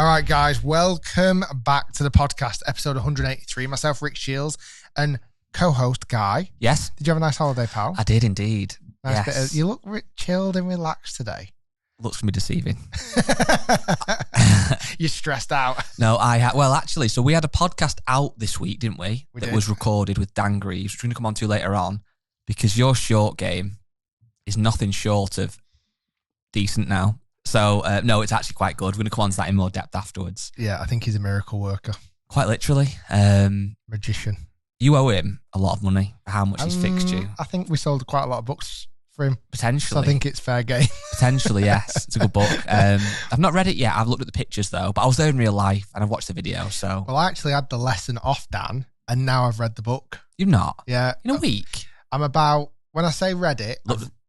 All right, guys, welcome back to the podcast, episode 183. Myself, Rick Shiels, and co-host Guy. Yes. Did you have a nice holiday, pal? I did indeed. Nice yes. You look chilled and relaxed today. Looks can be deceiving. You're stressed out. No, actually, so we had a podcast out this week, didn't we? We that did. Was recorded with Dan Greaves, which we're going to come on to later on, because your short game is nothing short of decent now. So, no, it's actually quite good. We're going to come on to that in more depth afterwards. Yeah, I think he's a miracle worker. Quite literally. Magician. You owe him a lot of money for how much he's fixed you. I think we sold quite a lot of books for him. Potentially. So I think it's fair game. Potentially, yes. It's a good book. I've not read it yet. I've looked at the pictures, though, but I was there in real life and I've watched the video, so... Well, I actually had the lesson off Dan, and now I've read the book. You've not? Yeah. In a week? I'm about... When I say read it,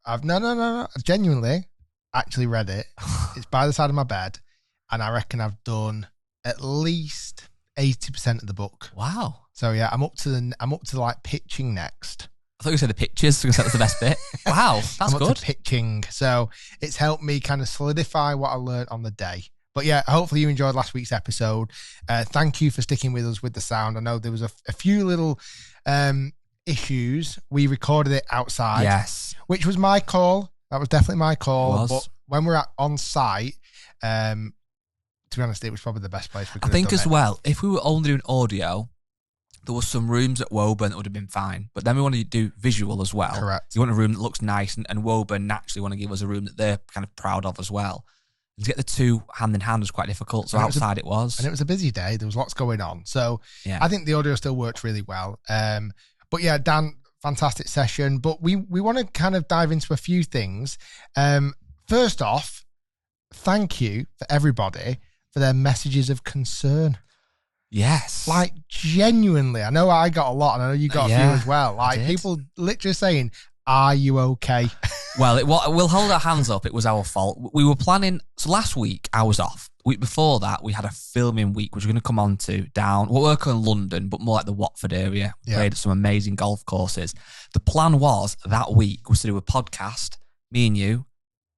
I've no. Genuinely, actually read it. It's by the side of my bed, and I reckon I've done at least 80% of the book. Wow. So yeah, I'm up to like pitching next. I thought you said the pictures because that was the best bit. Wow, that's I'm up good. to pitching, so it's helped me kind of solidify what I learned on the day. But yeah, hopefully you enjoyed last week's episode. Thank you for sticking with us with the sound. I know there was a few little issues. We recorded it outside, yes, which was my call. That was definitely my call. It was. But when we're on site, to be honest, it was probably the best place we could have I think done as it. well, if we were only doing audio, there was some rooms at Woburn that would have been fine. But then we wanted to do visual as well. Correct. You want a room that looks nice, and Woburn naturally want to give us a room that they're kind of proud of as well. And to get the two hand in hand was quite difficult. So outside it was. And it was a busy day. There was lots going on. So yeah. I think the audio still worked really well. But yeah, Dan, fantastic session. But we want to kind of dive into a few things. First off, thank you for everybody for their messages of concern. Yes. Like, genuinely, I know I got a lot, and I know you got a few as well. Like, did. people literally saying, are you okay? Well, we'll hold our hands up. It was our fault. We were planning... So last week, I was off. Week before that, we had a filming week, which we're going to come on to down... We'll work on London, but more like the Watford area. We played at some amazing golf courses. The plan was, that week, was to do a podcast, me and you,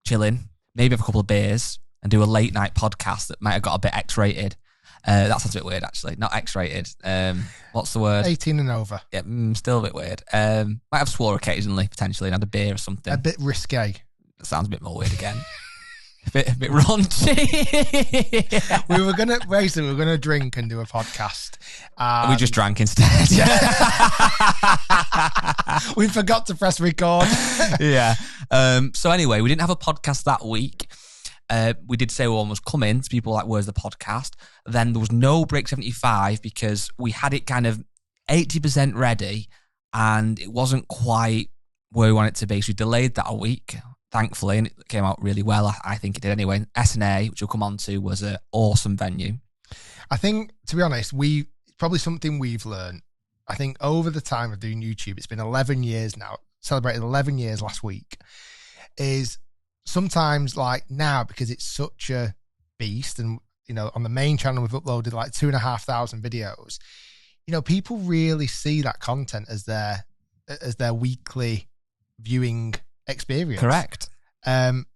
chilling, maybe have a couple of beers, and do a late-night podcast that might have got a bit X-rated. That sounds a bit weird, actually. Not X-rated. What's the word? 18 and over. Yeah, still a bit weird. Might have swore occasionally, potentially, and had a beer or something. A bit risque. That sounds a bit more weird again. a bit raunchy. We were going to drink and do a podcast. We just drank instead. We forgot to press record. Yeah. So anyway, we didn't have a podcast that week. We did say one was coming to people like, where's the podcast? Then there was no Break 75 because we had it kind of 80% ready and it wasn't quite where we want it to be. So we delayed that a week, thankfully, and it came out really well. I think it did anyway. S&A, which we'll come on to, was an awesome venue. I think, to be honest, it's probably something we've learned. I think over the time of doing YouTube, it's been 11 years now, celebrated 11 years last week, is sometimes like now, because it's such a beast, and you know, on the main channel we've uploaded like 2,500 videos, you know, people really see that content as their weekly viewing experience. Correct. And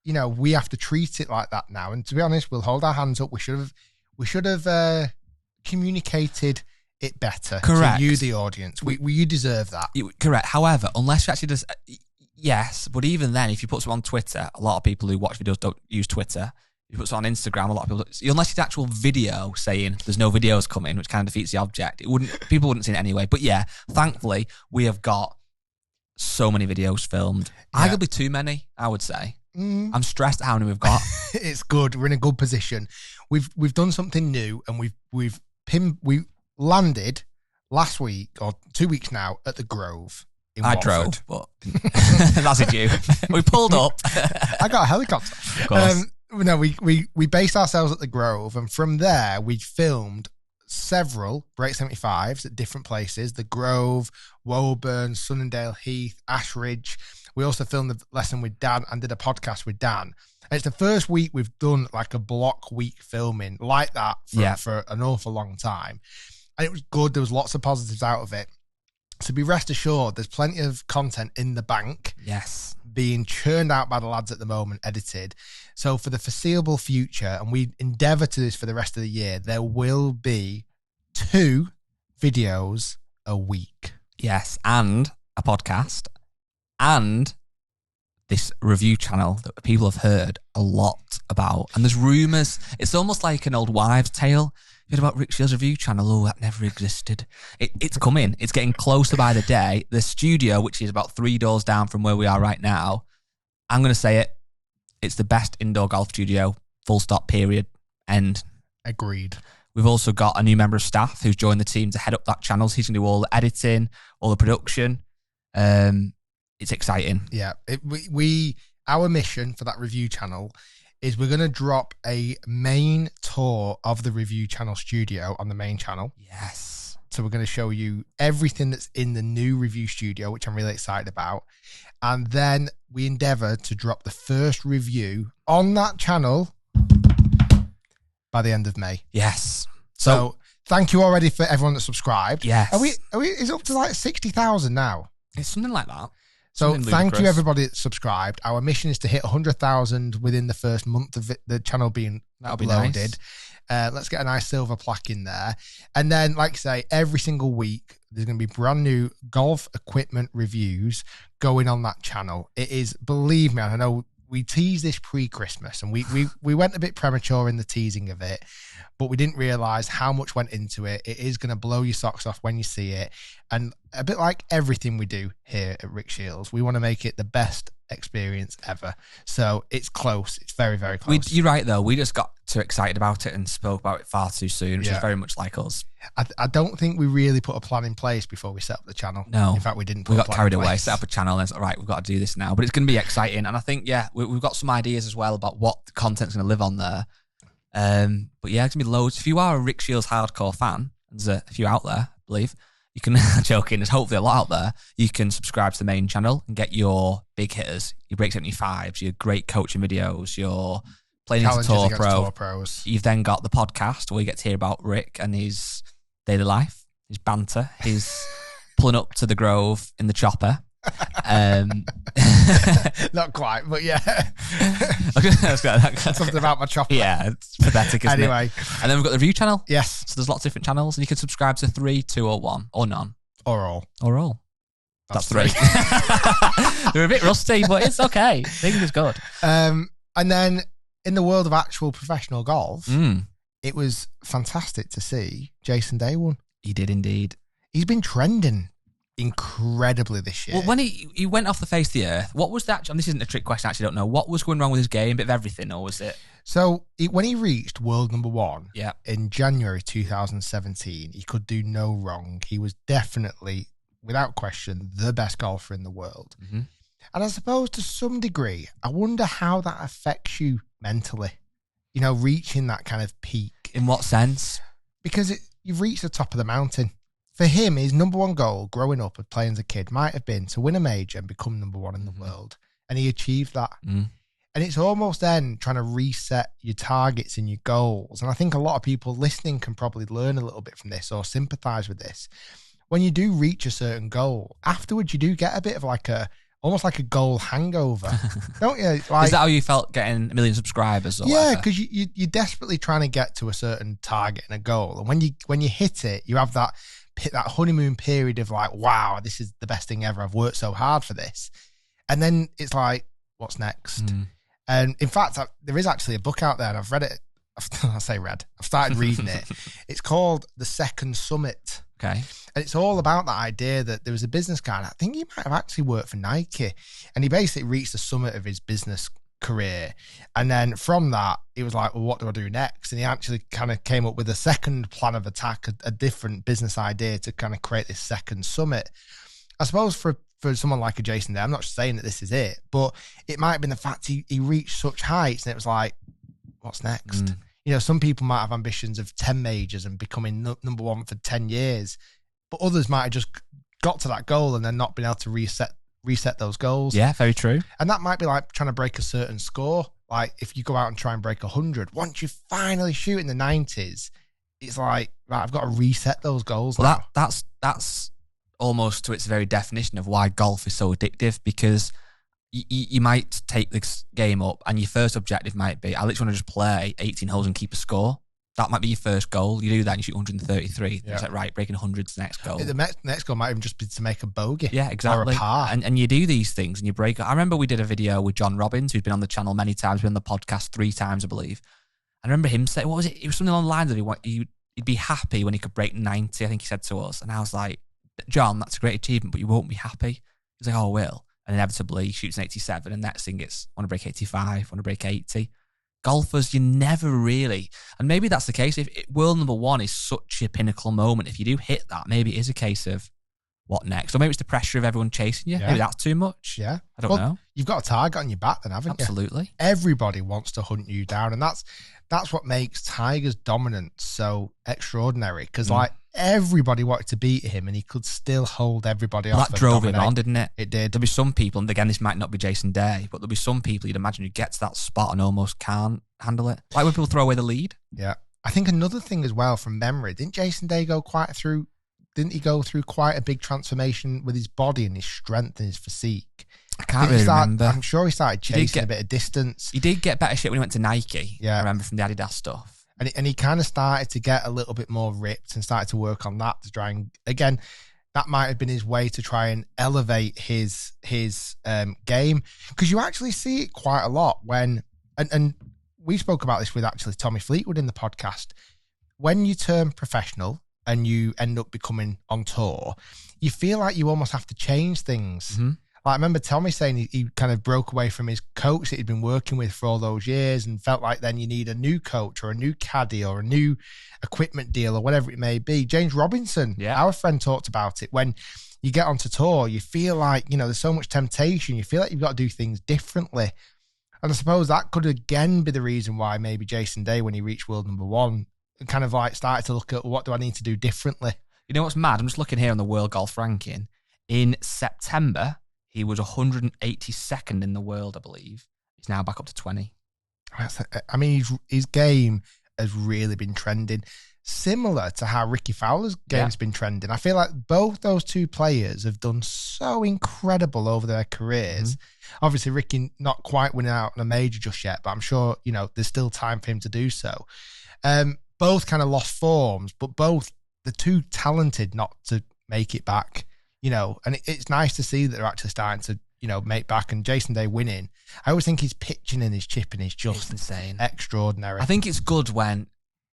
you know, we have to treat it like that now, and to be honest, we'll hold our hands up. We should have communicated it better. Correct. To you, the audience. You deserve that. Correct. However, unless you actually does... Yes, but even then, if you put something on Twitter, a lot of people who watch videos don't use Twitter. If you put something on Instagram, a lot of people... Unless it's the actual video saying there's no videos coming, which kind of defeats the object, people wouldn't see it anyway. But yeah, thankfully, we have got so many videos filmed. Yeah. Arguably too many, I would say. I'm stressed at how many we've got. It's good. We're in a good position. We've done something new, and we landed last week or 2 weeks now at the Grove. I drove, but that's it. You. We pulled up. I got a helicopter. Of course. No, we based ourselves at the Grove, and from there we filmed several Break 75s at different places: the Grove, Woburn, Sunningdale Heath, Ashridge. We also filmed the lesson with Dan and did a podcast with Dan. And it's the first week we've done like a block week filming like that for an awful long time, and it was good. There was lots of positives out of it. So be rest assured, there's plenty of content in the bank. Yes. Being churned out by the lads at the moment, edited. So for the foreseeable future, and we endeavour to do this for the rest of the year, there will be 2 videos a week. Yes, and a podcast, and this review channel that people have heard a lot about. And there's rumours. It's almost like an old wives' tale. You heard about Rick Shiels' review channel? Oh, that never existed. It's coming. It's getting closer by the day. The studio, which is about 3 doors down from where we are right now, I'm going to say it. It's the best indoor golf studio. Full stop, period, end. Agreed. We've also got a new member of staff who's joined the team to head up that channel. So he's going to do all the editing, all the production. It's exciting. Yeah. Our mission for that review channel is we're going to drop a main tour of the review channel studio on the main channel. Yes. So we're going to show you everything that's in the new review studio, which I'm really excited about. And then we endeavour to drop the first review on that channel by the end of May. Yes. So thank you already for everyone that subscribed. Yes. Are we? Is it up to like 60,000 now? It's something like that. So thank you everybody that subscribed. Our mission is to hit 100,000 within the first month of the channel being uploaded. Nice. Let's get a nice silver plaque in there. And then, like I say, every single week, there's going to be brand new golf equipment reviews going on that channel. It is, believe me, I know we teased this pre-Christmas and we went a bit premature in the teasing of it, but we didn't realise how much went into it. It is going to blow your socks off when you see it. And a bit like everything we do here at Rick Shiels, we want to make it the best experience ever. So it's close. It's very, very close. You're right, though. We just got too excited about it and spoke about it far too soon, which is very much like us. I don't think we really put a plan in place before we set up the channel. No. In fact, we didn't. We got carried away, set up a channel, and it's all right, we've got to do this now. But it's going to be exciting. And I think, we've got some ideas as well about what the content's going to live on there. But yeah, it's going to be loads. If you are a Rick Shiels hardcore fan, there's a few out there, I believe, you can, joking, there's hopefully a lot out there, you can subscribe to the main channel and get your big hitters, your break 75s, your great coaching videos, your playing into Tour Pros. You've then got the podcast where you get to hear about Rick and his daily life, his banter, his pulling up to the Grove in the chopper. Not quite, but yeah. That's something about my chopper. Yeah, it's pathetic, isn't anyway. it? And then we've got the review channel. Yes. So there's lots of different channels, and you can subscribe to 3, 2, or 1, or none. Or all. Or all. That's 3. They're a bit rusty, but it's okay. I think it's good. And then in the world of actual professional golf, it was fantastic to see Jason Day won. He did indeed. He's been trending incredibly this year. Well, when he went off the face of the earth, what was that? And this isn't a trick question, I actually don't know. What was going wrong with his game? A bit of everything, or was it? So when he reached world number 1 in January 2017, he could do no wrong. He was definitely, without question, the best golfer in the world. Mm-hmm. And I suppose to some degree, I wonder how that affects you mentally, reaching that kind of peak. In what sense? Because you've reached the top of the mountain. For him, his number 1 goal growing up and playing as a kid might have been to win a major and become number 1 in the world. And he achieved that. And it's almost then trying to reset your targets and your goals. And I think a lot of people listening can probably learn a little bit from this or sympathize with this. When you do reach a certain goal, afterwards you do get a bit of almost like a goal hangover, don't you? Is that how you felt getting 1 million subscribers? Yeah, because you're desperately trying to get to a certain target and a goal. And when you hit it, you have that honeymoon period of like, wow, this is the best thing ever. I've worked so hard for this. And then it's like, what's next? And in fact, there is actually a book out there and I've read it. I've started reading it. It's called The Second Summit. Okay. And it's all about that idea that there was a business guy, and I think he might have actually worked for Nike, and he basically reached the summit of his business career. And then from that, he was like, well, what do I do next? And he actually kind of came up with a second plan of attack, a different business idea to kind of create this second summit. I suppose for someone like a Jason Day, I'm not saying that this is it, but it might have been the fact he reached such heights and it was like, what's next? Some people might have ambitions of 10 majors and becoming number 1 for 10 years, but others might have just got to that goal and then not been able to reset those goals. Yeah, very true. And that might be like trying to break a certain score. Like if you go out and try and break 100, once you finally shoot in the 90s, it's like, right, I've got to reset those goals now. That's almost to its very definition of why golf is so addictive, because you might take this game up and your first objective might be, I literally want to just play 18 holes and keep a score. That might be your first goal. You do that and you shoot 133. Yeah. It's like, right, breaking 100's the next goal. The next goal might even just be to make a bogey. Yeah, exactly. Or a par. And you do these things and you break. I remember we did a video with John Robbins, who's been on the channel many times, been on the podcast 3 times, I believe. I remember him saying, what was it? It was something along the lines of he'd be happy when he could break 90, I think he said to us. And I was like, John, that's a great achievement, but you won't be happy. He's like, oh, I will. And inevitably he shoots an 87 and next thing it's, want to break 85, want to break 80. Golfers, you never really, and maybe that's the case. If world number 1 is such a pinnacle moment, if you do hit that, maybe it is a case of what next? Or maybe it's the pressure of everyone chasing you. Yeah. Maybe that's too much. Yeah. I don't know. You've got a target on your back then, haven't you? Absolutely. Everybody wants to hunt you down. And that's what makes Tiger's dominance so extraordinary. Because like everybody wanted to beat him and he could still hold everybody off. That drove him on, didn't it? It did. There'll be some people, and again, this might not be Jason Day, but there'll be some people you'd imagine who get to that spot and almost can't handle it. Like when people throw away the lead. Yeah. I think another thing as well from memory, didn't Jason Day go quite a big transformation with his body and his strength and his physique? I can't really remember. I'm sure he started chasing a bit of distance. He did get better shit when he went to Nike. Yeah. I remember from the Adidas stuff. And he kind of started to get a little bit more ripped and started to work on that to try and, again, that might have been his way to try and elevate his game. Because you actually see it quite a lot when, and we spoke about this with actually Tommy Fleetwood in the podcast, when you turn professional and you end up becoming on tour, you feel like you almost have to change things. Mm-hmm. Like I remember Tommy saying he kind of broke away from his coach that he'd been working with for all those years and felt like then you need a new coach or a new caddy or a new equipment deal or whatever it may be. James Robinson, our friend, talked about it. When you get onto tour, you feel like, there's so much temptation. You feel like you've got to do things differently. And I suppose that could again be the reason why maybe Jason Day, when he reached world number 1, kind of like started to look at what do I need to do differently. You know what's mad? I'm just looking here on the World Golf Ranking. In September, he was 182nd in the world, I believe. He's now back up to 20. I mean, his game has really been trending, similar to how Ricky Fowler's game's been trending. I feel like both those two players have done so incredible over their careers. Mm-hmm. Obviously, Ricky not quite winning out on a major just yet, but I'm sure, there's still time for him to do so. Both kind of lost forms, but both the too talented not to make it back. And it's nice to see that they're actually starting to, make back. And Jason Day winning, I always think his pitching and his chipping is just insane, extraordinary. I think it's good when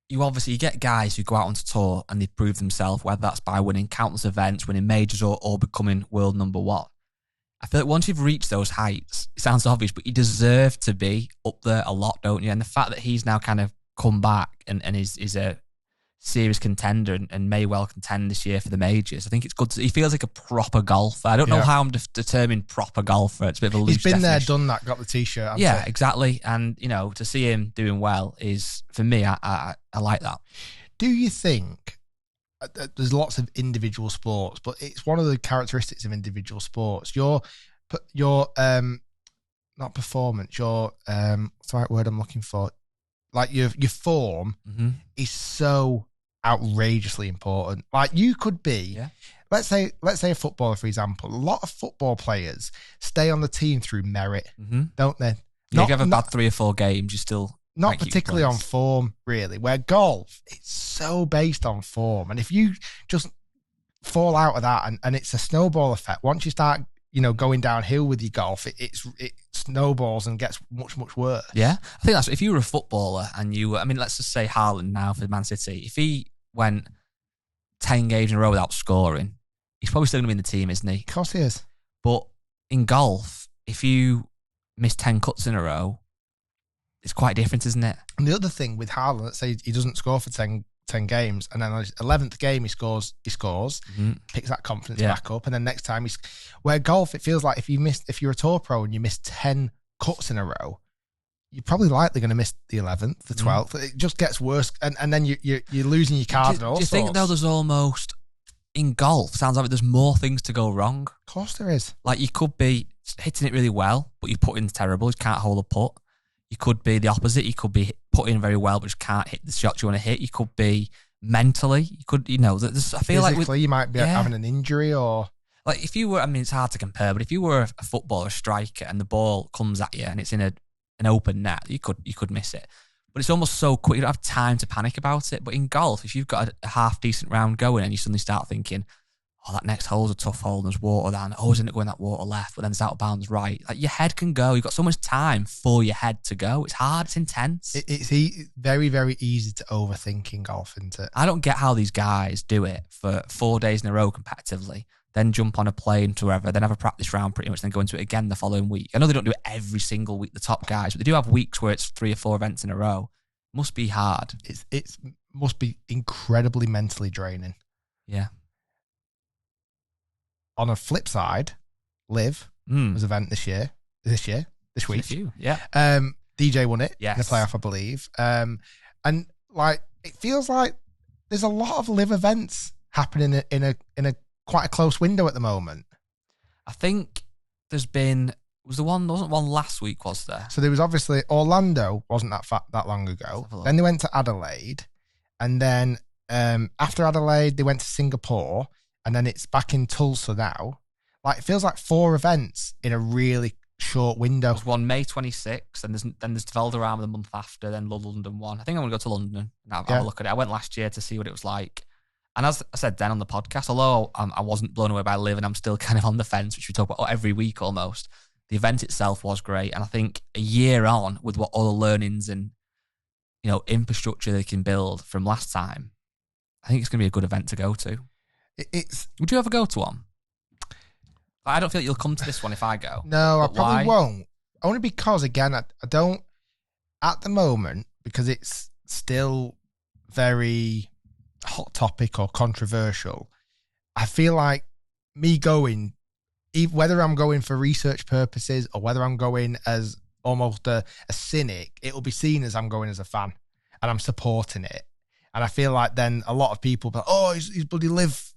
you get guys who go out onto tour and they prove themselves, whether that's by winning countless events, winning majors, or becoming world number 1. I feel like once you've reached those heights, it sounds obvious, but you deserve to be up there a lot, don't you? And the fact that he's now kind of come back and is a serious contender and may well contend this year for the majors. I think it's good. He feels like a proper golfer. I don't know how I'm determined proper golfer. It's a bit of a loose definition. He's been there, done that, got the t-shirt. Yeah, exactly. And, to see him doing well is, for me, I like that. Do you think, there's lots of individual sports, but it's one of the characteristics of individual sports, your not performance, your, what's the right word I'm looking for? Like your form is so outrageously important. Like you could be, let's say a footballer, for example. A lot of football players stay on the team through merit, don't they? You have a bad 3 or 4 games, you still not particularly on form, really. Where golf, it's so based on form, and if you just fall out of that, and it's a snowball effect. Once you start, going downhill with your golf, it snowballs and gets much, much worse. Yeah. I think that's, if you were a footballer and let's just say Haaland now for Man City, if he went 10 games in a row without scoring, he's probably still going to be in the team, isn't he? Of course he is. But in golf, if you miss 10 cuts in a row, it's quite different, isn't it? And the other thing with Haaland, let's say he doesn't score for 10 games, and then on his 11th game he scores, picks that confidence back up, and then next time where golf, it feels like if you're a tour pro and you miss 10 cuts in a row, you're probably likely going to miss the 11th, the 12th. It just gets worse, and then you're losing your card. Do you think though there's almost, in golf, sounds like there's more things to go wrong? Of course there is. Like you could be hitting it really well, but your putting's terrible, you can't hold a putt. You could be the opposite. You could be putting very well, but just can't hit the shots you want to hit. You could be mentally. You could, I feel physically, like you might be having an injury or. Like if you were, it's hard to compare, but if you were a footballer, a striker, and the ball comes at you and it's in an open net, you could miss it. But it's almost so quick, you don't have time to panic about it. But in golf, if you've got a half decent round going and you suddenly start thinking, oh, that next hole's a tough hole and there's water down, isn't it going that water left, but then it's out of bounds right. Like your head can go. You've got so much time for your head to go. It's hard. It's intense. It's very, very easy to overthink in golf, isn't it? I don't get how these guys do it for 4 days in a row competitively, then jump on a plane to wherever, then have a practice round pretty much, then go into it again the following week. I know they don't do it every single week, the top guys, but they do have weeks where it's 3 or 4 events in a row. Must be hard. It must be incredibly mentally draining. Yeah. On a flip side, LIV was an event this week. Yeah. DJ won it in the playoff, I believe. And like, it feels like there's a lot of LIV events happening in a quite a close window at the moment. I think wasn't one last week, was there? So there was obviously Orlando, wasn't that long ago. Then they went to Adelaide, and then after Adelaide they went to Singapore, and then it's back in Tulsa now. Like, it feels like 4 events in a really short window. There's one May 26th, and then there's Valderrama the month after, then the London one. I think I'm going to go to London and have a look at it. I went last year to see what it was like. And as I said then on the podcast, although I wasn't blown away by LIV and I'm still kind of on the fence, which we talk about every week almost, the event itself was great. And I think a year on, with what all the learnings and infrastructure they can build from last time, I think it's going to be a good event to go to. Would you ever go to one? I don't feel like you'll come to this one if I go. No, I probably won't. Only because, again, I don't, at the moment, because it's still very hot topic or controversial, I feel like me going, whether I'm going for research purposes or whether I'm going as almost a cynic, it will be seen as I'm going as a fan and I'm supporting it. And I feel like then a lot of people be like, oh, he's bloody LIV.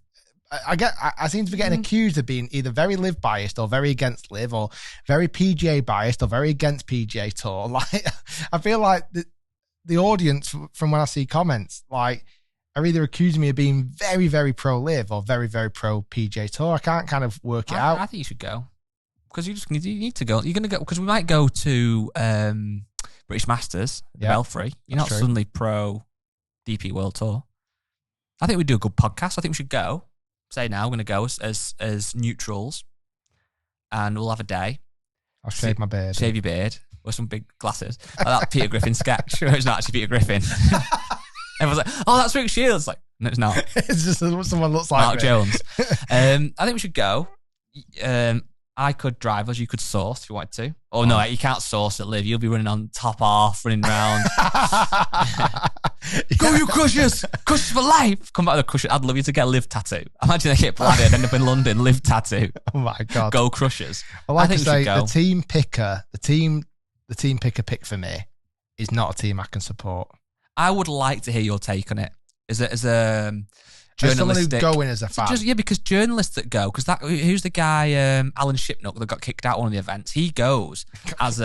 I seem to be getting accused of being either very LIV biased or very against LIV, or very PGA biased or very against PGA Tour. Like, I feel like the audience, from when I see comments, like, are either accusing me of being very, very pro LIV or very, very pro PGA Tour. I can't kind of work it out. I think you should go, because you need to go. You're going to go because we might go to British Masters, the Belfry. You're not suddenly pro DP World Tour. I think we'd do a good podcast. I think we should go. Say now, we're going to go as neutrals, and we'll have a day. I'll shave my beard. Shave your beard. Wear some big glasses. Like that Peter Griffin sketch. It's not actually Peter Griffin. Everyone's like, oh, that's Rick Shiels. Like, no, it's not. It's just what someone looks like. Mark Jones. I think we should go. I could drive us. You could source if you wanted to. Oh, no, you can't source at LIV. You'll be running on top half, running round. Go, you crushers! Crushers for life! Come back with a crusher. I'd love you to get a LIV tattoo. Imagine they get planted and end up in London, LIV tattoo. Oh my God. Go Crushers. Well, like I say, the team picker pick for me is not a team I can support. I would like to hear your take on it. As a journalistic, someone who's going as a fan. Because journalists that go, because who's the guy, Alan Shipnuck, that got kicked out one of the events. He goes as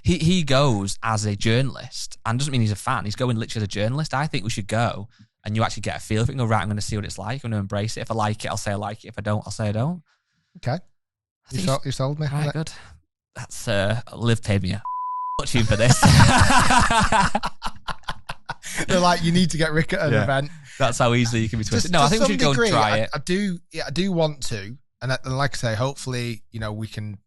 he goes as a journalist, and doesn't mean he's a fan. He's going literally as a journalist. I think we should go, and you actually get a feel of it and go, right, I'm going to see what it's like. I'm going to embrace it. If I like it, I'll say I like it. If I don't, I'll say I don't. Okay, you sold me. All right, good. That's LIV paid me a fortune for this. They're like, you need to get Rick at an event. That's how easily you can be twisted. I think we should go and try it. I do want to, and like I say, hopefully, we can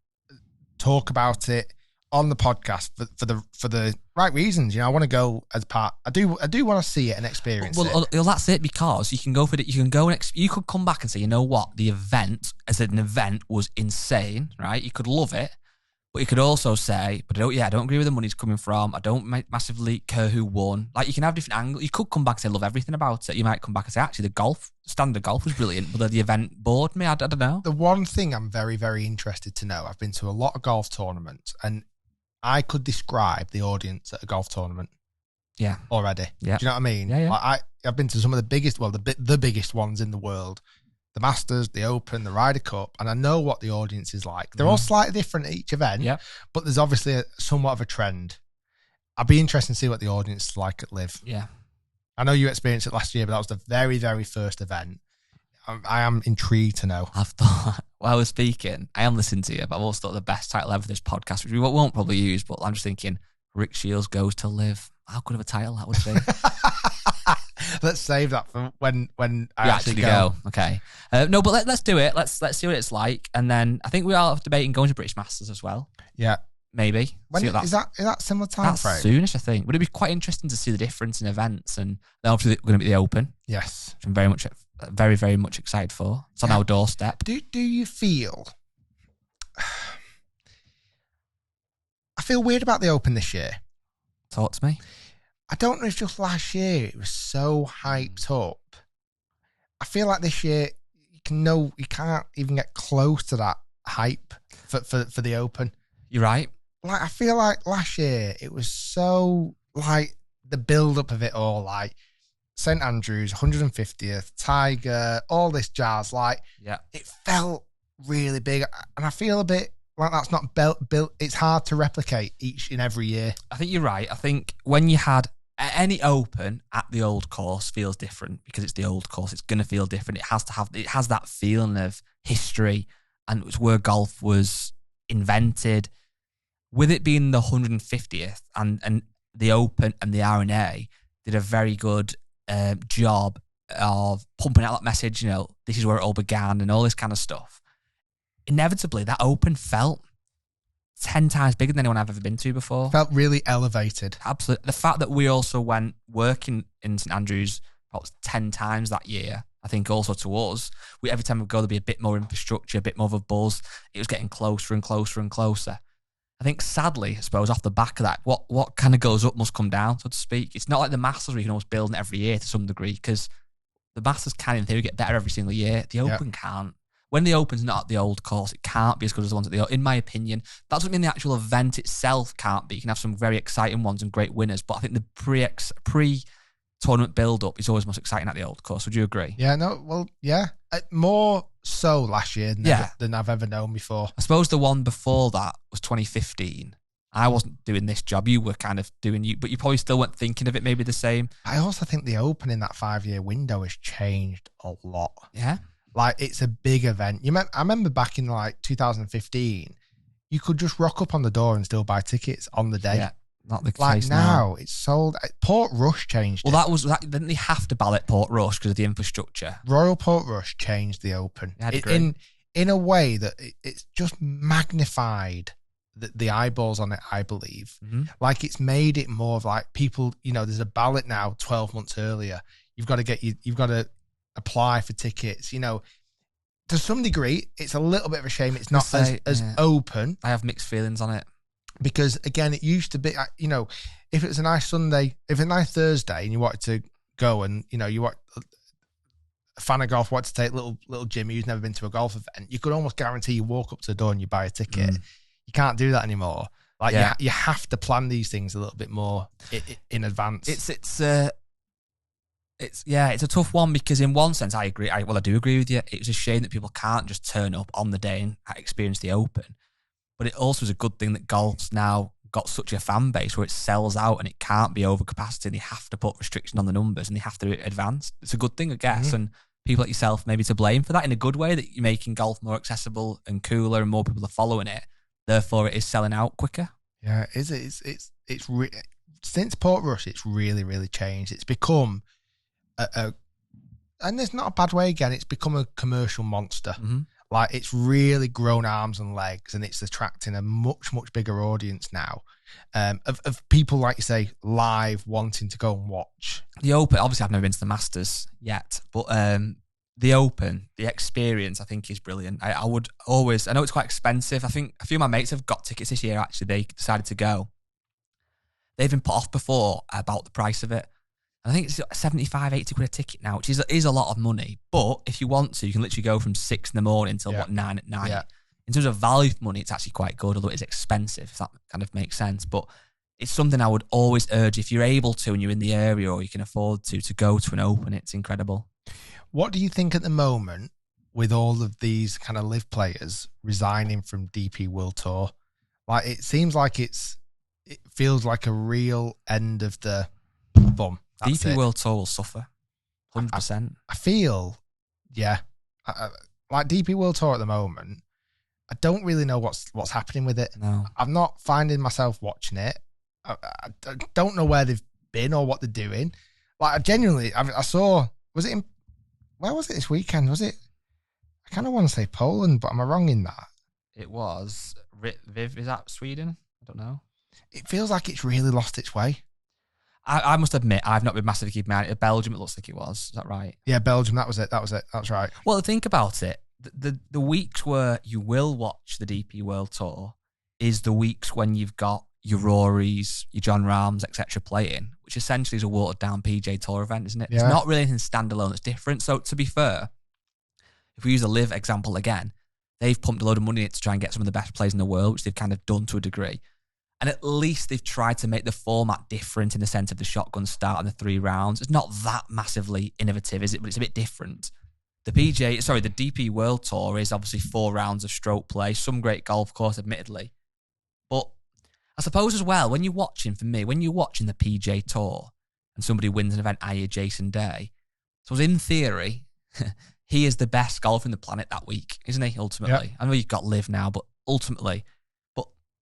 talk about it on the podcast for the right reasons. I want to go as part. I do want to see it and experience it. Well, that's it, because you can go for it. You can go and you could come back and say, you know what, the event as an event was insane, right? You could love it. But you could also say, but I don't agree with the money it's coming from. I don't massively care who won. Like, you can have different angles. You could come back and say, love everything about it. You might come back and say, actually, the standard golf was brilliant, but the event bored me. I don't know. The one thing I'm very, very interested to know, I've been to a lot of golf tournaments, and I could describe the audience at a golf tournament. Yeah. Already. Yeah. Do you know what I mean? Yeah. Like, I've been to some of the biggest, the biggest ones in the world. The Masters, the Open, the Ryder Cup, and I know what the audience is like. They're all slightly different at each event, but there's obviously somewhat of a trend. I'd be interested to see what the audience is like at LIV. Yeah. I know you experienced it last year, but that was the very, very first event. I am intrigued to know. I've thought, while I was speaking, I am listening to you, but I've also thought the best title ever for this podcast, which we won't probably use, but I'm just thinking, Rick Shiels goes to LIV. How good of a title that would be. Let's save that for when I actually go. Okay. No, but let's do it. Let's see what it's like. And then I think we are debating going to British Masters as well. Yeah. Maybe. When is that similar time frame? That's soonish, I think. Would it be quite interesting to see the difference in events? And then obviously going to be the Open. Yes. Which I'm very, very much excited for. It's on our doorstep. Do you feel... I feel weird about the Open this year. Talk to me. I don't know if just last year it was so hyped up. I feel like this year you can't even get close to that hype for the Open. You're right. Like I feel like last year it was so like the build up of it all, like St Andrews, 150th, Tiger, all this jazz. Like it felt really big, and I feel a bit like that's not built. It's hard to replicate each and every year. I think you're right. I think when you had any Open at the old course feels different because it's the old course. It going to feel different. It has that feeling of history, and it was where golf was invented. With it being the 150th and the Open and the R&A did a very good job of pumping out that message, this is where it all began and all this kind of stuff. Inevitably, that Open felt 10 times bigger than anyone I've ever been to before. Felt really elevated. Absolutely. The fact that we also went working in St Andrews about 10 times that year, I think also to us, every time we go, there'd be a bit more infrastructure, a bit more of a buzz. It was getting closer and closer and closer. I think sadly, I suppose, off the back of that, what kind of goes up must come down, so to speak. It's not like the Masters where you can almost build it every year to some degree, because the Masters can, in theory, get better every single year. The Open can't. When the Open's not at the old course, it can't be as good as the ones at the old. In my opinion, that doesn't mean the actual event itself can't be. You can have some very exciting ones and great winners, but I think the pre-tournament build-up is always most exciting at the old course. Would you agree? Yeah, no, well, yeah. More so last year than I've ever known before. I suppose the one before that was 2015. I wasn't doing this job. You were kind of doing but you probably still weren't thinking of it maybe the same. I also think the Open in that 5-year window has changed a lot. Yeah. Like, it's a big event. I remember back in like 2015, you could just rock up on the door and still buy tickets on the day. Yeah, not the like case now. It's sold. Portrush changed it. Well, didn't they have to ballot Portrush because of the infrastructure? Royal Portrush changed the Open in a way that it's just magnified the eyeballs on it, I believe. Mm-hmm. Like, it's made it more of like people, there's a ballot now 12 months earlier. You've got to apply for tickets. To some degree, it's a little bit of a shame it's not as open. I have mixed feelings on it. Because again, it used to be, if it was a nice Sunday, if it's a nice Thursday and you wanted to go and, you want a fan of golf, wanted to take little Jimmy who's never been to a golf event, you could almost guarantee you walk up to the door and you buy a ticket. You can't do that anymore. Like you have to plan these things a little bit more in advance. It's a tough one because in one sense I agree. I do agree with you. It's a shame that people can't just turn up on the day and experience the Open. But it also is a good thing that golf's now got such a fan base where it sells out and it can't be over capacity and they have to put restriction on the numbers and they have to do it advanced. It's a good thing, I guess. Mm-hmm. And people like yourself maybe to blame for that in a good way, that you're making golf more accessible and cooler and more people are following it. Therefore, it is selling out quicker. Yeah, it's since Portrush, it's really, really changed. It's become and it's not a bad way again, it's become a commercial monster. Mm-hmm. Like, it's really grown arms and legs and it's attracting a much, much bigger audience now of people, like you say, live wanting to go and watch. The Open, obviously I've never been to the Masters yet, but the Open, the experience, I think is brilliant. I would always, I know it's quite expensive. I think a few of my mates have got tickets this year, actually. They decided to go. They've been put off before about the price of it. I think it's 75, 80 quid a ticket now, which is a lot of money. But if you want to, you can literally go from 6 in the morning till 9 at night. Yeah. In terms of value for money, it's actually quite good, although it's expensive, if that kind of makes sense. But it's something I would always urge, if you're able to and you're in the area or you can afford to go to an Open. It's incredible. What do you think at the moment with all of these kind of LIV players resigning from DP World Tour? Like, it seems like it feels like a real end of the fun. DP World Tour will suffer. 100%. I feel, yeah, like DP World Tour at the moment, I don't really know what's happening with it. No. I'm not finding myself watching it. I don't know where they've been or what they're doing. Like, I saw, where was it this weekend? Was it, I kind of want to say Poland, but am I wrong in that? It was, Viv, is that Sweden? I don't know. It feels like it's really lost its way. I must admit, I've not been massively keeping an eye on it. Belgium, it looks like it was. Is that right? Yeah, Belgium, that was it. That's right. Well, think about it. The weeks where you will watch the DP World Tour is the weeks when you've got your Rorys, your John Rahms, etc. playing, which essentially is a watered down PJ Tour event, isn't it? Yeah. It's not really anything standalone that's different. So to be fair, if we use a LIV example again, they've pumped a load of money in it to try and get some of the best players in the world, which they've kind of done to a degree. And at least they've tried to make the format different in the sense of the shotgun start and the 3 rounds. It's not that massively innovative, is it? But it's a bit different. The DP World Tour is obviously 4 rounds of stroke play, some great golf course, admittedly. But I suppose as well, when you're watching the PJ Tour and somebody wins an event, i.e. Jason Day, so in theory, he is the best golfer on the planet that week, isn't he, ultimately? Yep. I know you've got LIV now, but ultimately...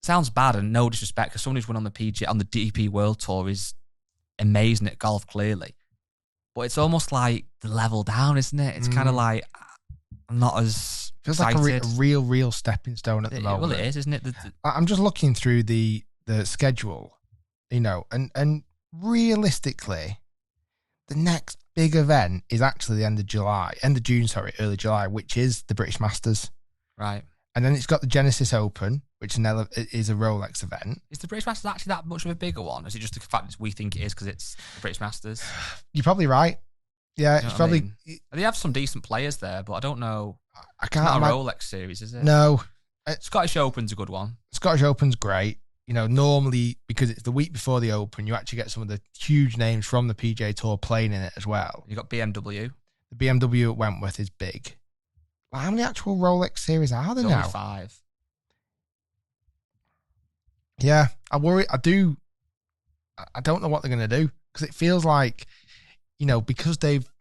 Sounds bad and no disrespect because someone who's won on the DP World Tour is amazing at golf, clearly. But it's almost like the level down, isn't it? It's kind of like I'm not as feels excited. Like a real stepping stone at the moment. Well, it is, isn't it? I'm just looking through the schedule, and realistically, the next big event is actually the end of June, early July, which is the British Masters. Right. And then it's got the Genesis Open, which is a Rolex event. Is the British Masters actually that much of a bigger one? Or is it just the fact that we think it is because it's the British Masters? You're probably right. Yeah, it's probably... They have some decent players there, but I don't know. I can't. It's not a Rolex series, is it? No. Scottish Open's a good one. Scottish Open's great. Normally, because it's the week before the Open, you actually get some of the huge names from the PGA Tour playing in it as well. You got BMW. The BMW at Wentworth is big. How many actual Rolex series are there now? 5. Yeah, I worry. I don't know what they're going to do because it feels like, because they've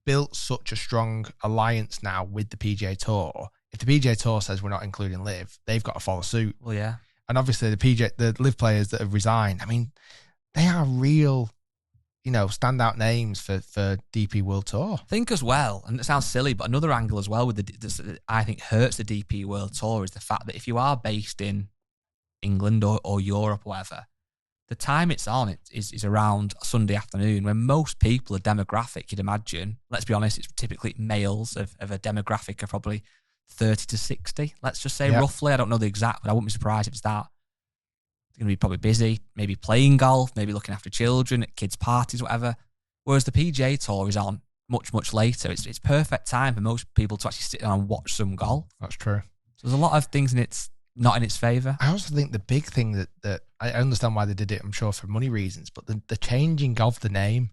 built such a strong alliance now with the PGA Tour. If the PGA Tour says we're not including LIV, they've got to follow suit. Well, yeah. And obviously the LIV players that have resigned, I mean, they are real, standout names for DP World Tour. I think as well, and it sounds silly, but another angle as well with I think hurts the DP World Tour is the fact that if you are based in England or Europe or whatever, the time it's on is around Sunday afternoon when most people are demographic, you'd imagine. Let's be honest, it's typically males of a demographic of probably 30 to 60, let's just say roughly. I don't know the exact, but I wouldn't be surprised if it's that. They're going to be probably busy, maybe playing golf, maybe looking after children at kids' parties, whatever. Whereas the PGA Tour is on much, much later. It's perfect time for most people to actually sit down and watch some golf. That's true. So there's a lot of things not in its favour. I also think the big thing that I understand why they did it, I'm sure for money reasons, but the changing of the name.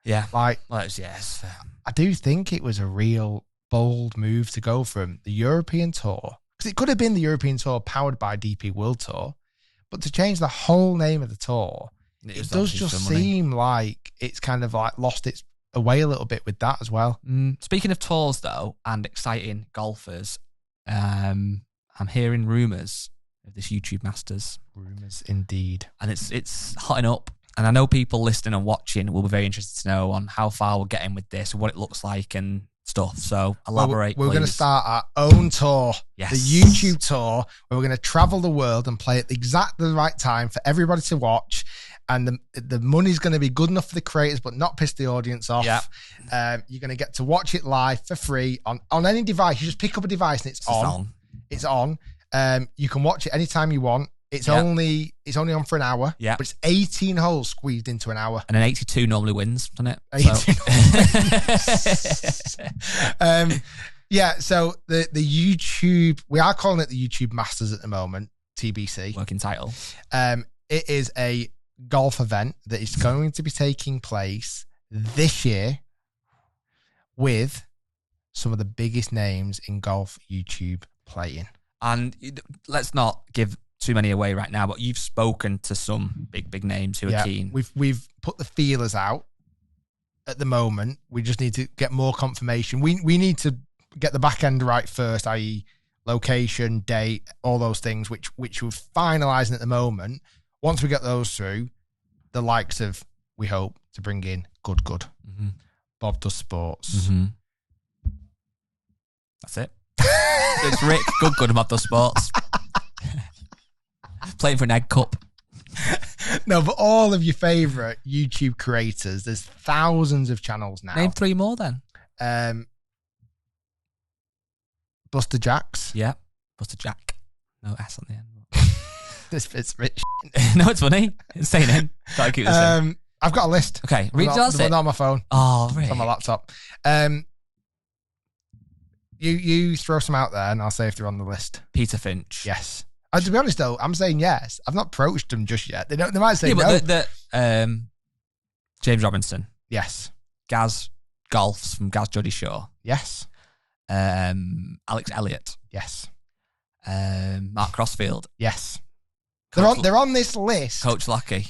Yeah. Yes. I do think it was a real bold move to go from the European Tour, because it could have been the European Tour powered by DP World Tour, but to change the whole name of the tour, it does just seem like it's kind of like lost its way a little bit with that as well. Speaking of tours though, and exciting golfers, I'm hearing rumours of this YouTube Masters. Rumours indeed. And it's hotting up. And I know people listening and watching will be very interested to know on how far we're getting with this and what it looks like and stuff. So elaborate. We're going to start our own tour, yes. The YouTube tour, where we're going to travel the world and play at exactly the right time for everybody to watch. And the money's going to be good enough for the creators, but not piss the audience off. Yep. You're going to get to watch it live for free on any device. You just pick up a device and it's on. It's on. You can watch it anytime you want. It's only on for an hour. Yeah. But it's 18 holes squeezed into an hour. And an 82 normally wins, doesn't it? 82 so the YouTube, we are calling it the YouTube Masters at the moment, TBC. Working title. It is a golf event that is going to be taking place this year with some of the biggest names in golf YouTube playing. And let's not give too many away right now, but you've spoken to some big names who are keen. We've put the feelers out at the moment. We just need to get more confirmation. We need to get the back end right first, i.e. location, date, all those things, which we're finalising at the moment. Once we get those through, the likes of, we hope to bring in good. Mm-hmm. Bob Does Sports. Mm-hmm. That's it. It's Rick, good, and Bob Does Sports. Playing for an egg cup. No, but all of your favourite YouTube creators, there's thousands of channels now. Name 3 more then. Buster Jacks. Yeah, Buster Jack. No S on the end. This bit's rich. No, it's funny. It's saying in. Gotta keep this in. I've got a list. Okay, read it. Not on my phone. Oh, really? It's on my laptop. You throw some out there, and I'll say if they're on the list. Peter Finch. Yes. To be honest, though, I'm saying yes. I've not approached them just yet. They might say no. But James Robinson. Yes. Gaz Golfs from Gaz Juddy Shaw. Yes. Alex Elliott. Yes. Mark Crossfield. Yes. They're on this list. Coach Lucky.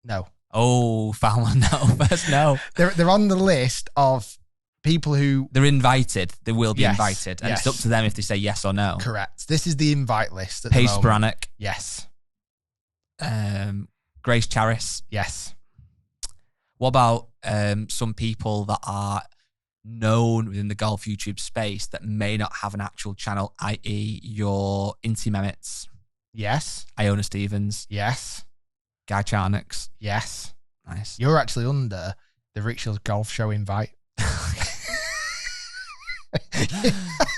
No. Oh, found one. No, first no. They're on the list of people who... They're invited. They will be invited. And it's up to them if they say yes or no. Correct. This is the invite list. Paige Spiranek. Yes. Grace Charis. Yes. What about some people that are known within the golf YouTube space that may not have an actual channel, i.e. your Inti Mehmets? Yes. Iona Stevens. Yes. Guy Charnock's. Yes. Nice. You're actually under the Shiels Golf Show invite.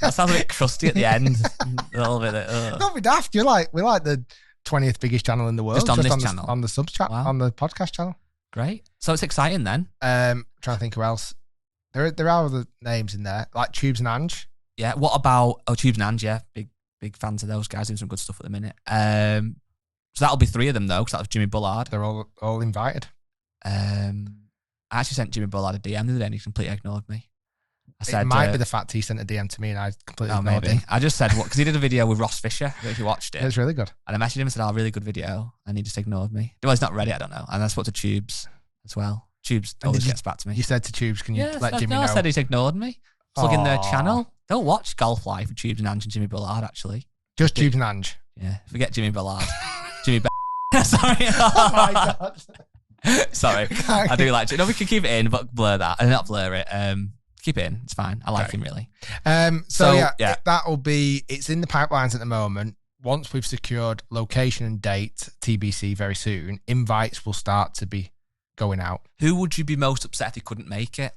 That sounds a bit crusty at the end. A little bit. Don't be daft. We're like the 20th biggest channel in the world. Just on this channel? On the sub chat, on the podcast channel. Great. So it's exciting then. Trying to think who else. There are other names in there, like Tubes and Ange. Yeah. What about Tubes and Ange? Yeah, big fans of those guys, doing some good stuff at the minute. So that'll be 3 of them though, because that was Jimmy Bullard. They're all invited. I actually sent Jimmy Bullard a DM the other day and he completely ignored me. I said, it might be the fact he sent a DM to me and I completely ignored him. I just said, what? Because he did a video with Ross Fisher, if you watched it. It was really good. And I messaged him and said, really good video. And he just ignored me. Well, he's not ready, I don't know. And I spoke to Tubes as well. Tubes always gets back to me. You said to Tubes, can you let Jimmy know? I said he's ignored me. Plug in their channel. Don't watch Golf Live with Tubes and Ange and Jimmy Bullard, actually. Just Tubes and Ange. Yeah, forget Jimmy Bullard. Jimmy Sorry. Oh my God. Sorry. I do like it. No, we can keep it in, but blur that. And not blur it. Keep it in. It's fine. I like him, really. So that'll be... It's in the pipelines at the moment. Once we've secured location and date, TBC very soon, invites will start to be going out. Who would you be most upset if he couldn't make it?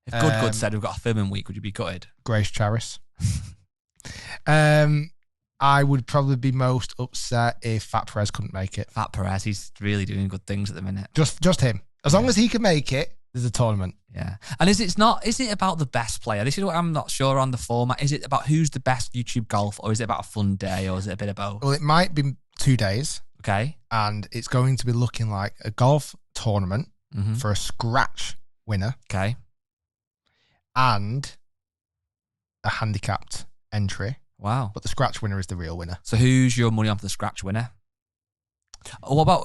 If Good said we've got a filming week, would you be gutted? Grace Charis. I would probably be most upset if Fat Perez couldn't make it. Fat Perez, he's really doing good things at the minute. Just him. As long as he can make it, there's a tournament. Yeah. And is it about the best player? This is what I'm not sure on the format. Is it about who's the best YouTube golf, or is it about a fun day, or is it a bit of both? Well, it might be 2 days. Okay. And it's going to be looking like a golf tournament for a scratch winner. Okay. And a handicapped entry. Wow. But the scratch winner is the real winner. So who's your money on for the scratch winner? What about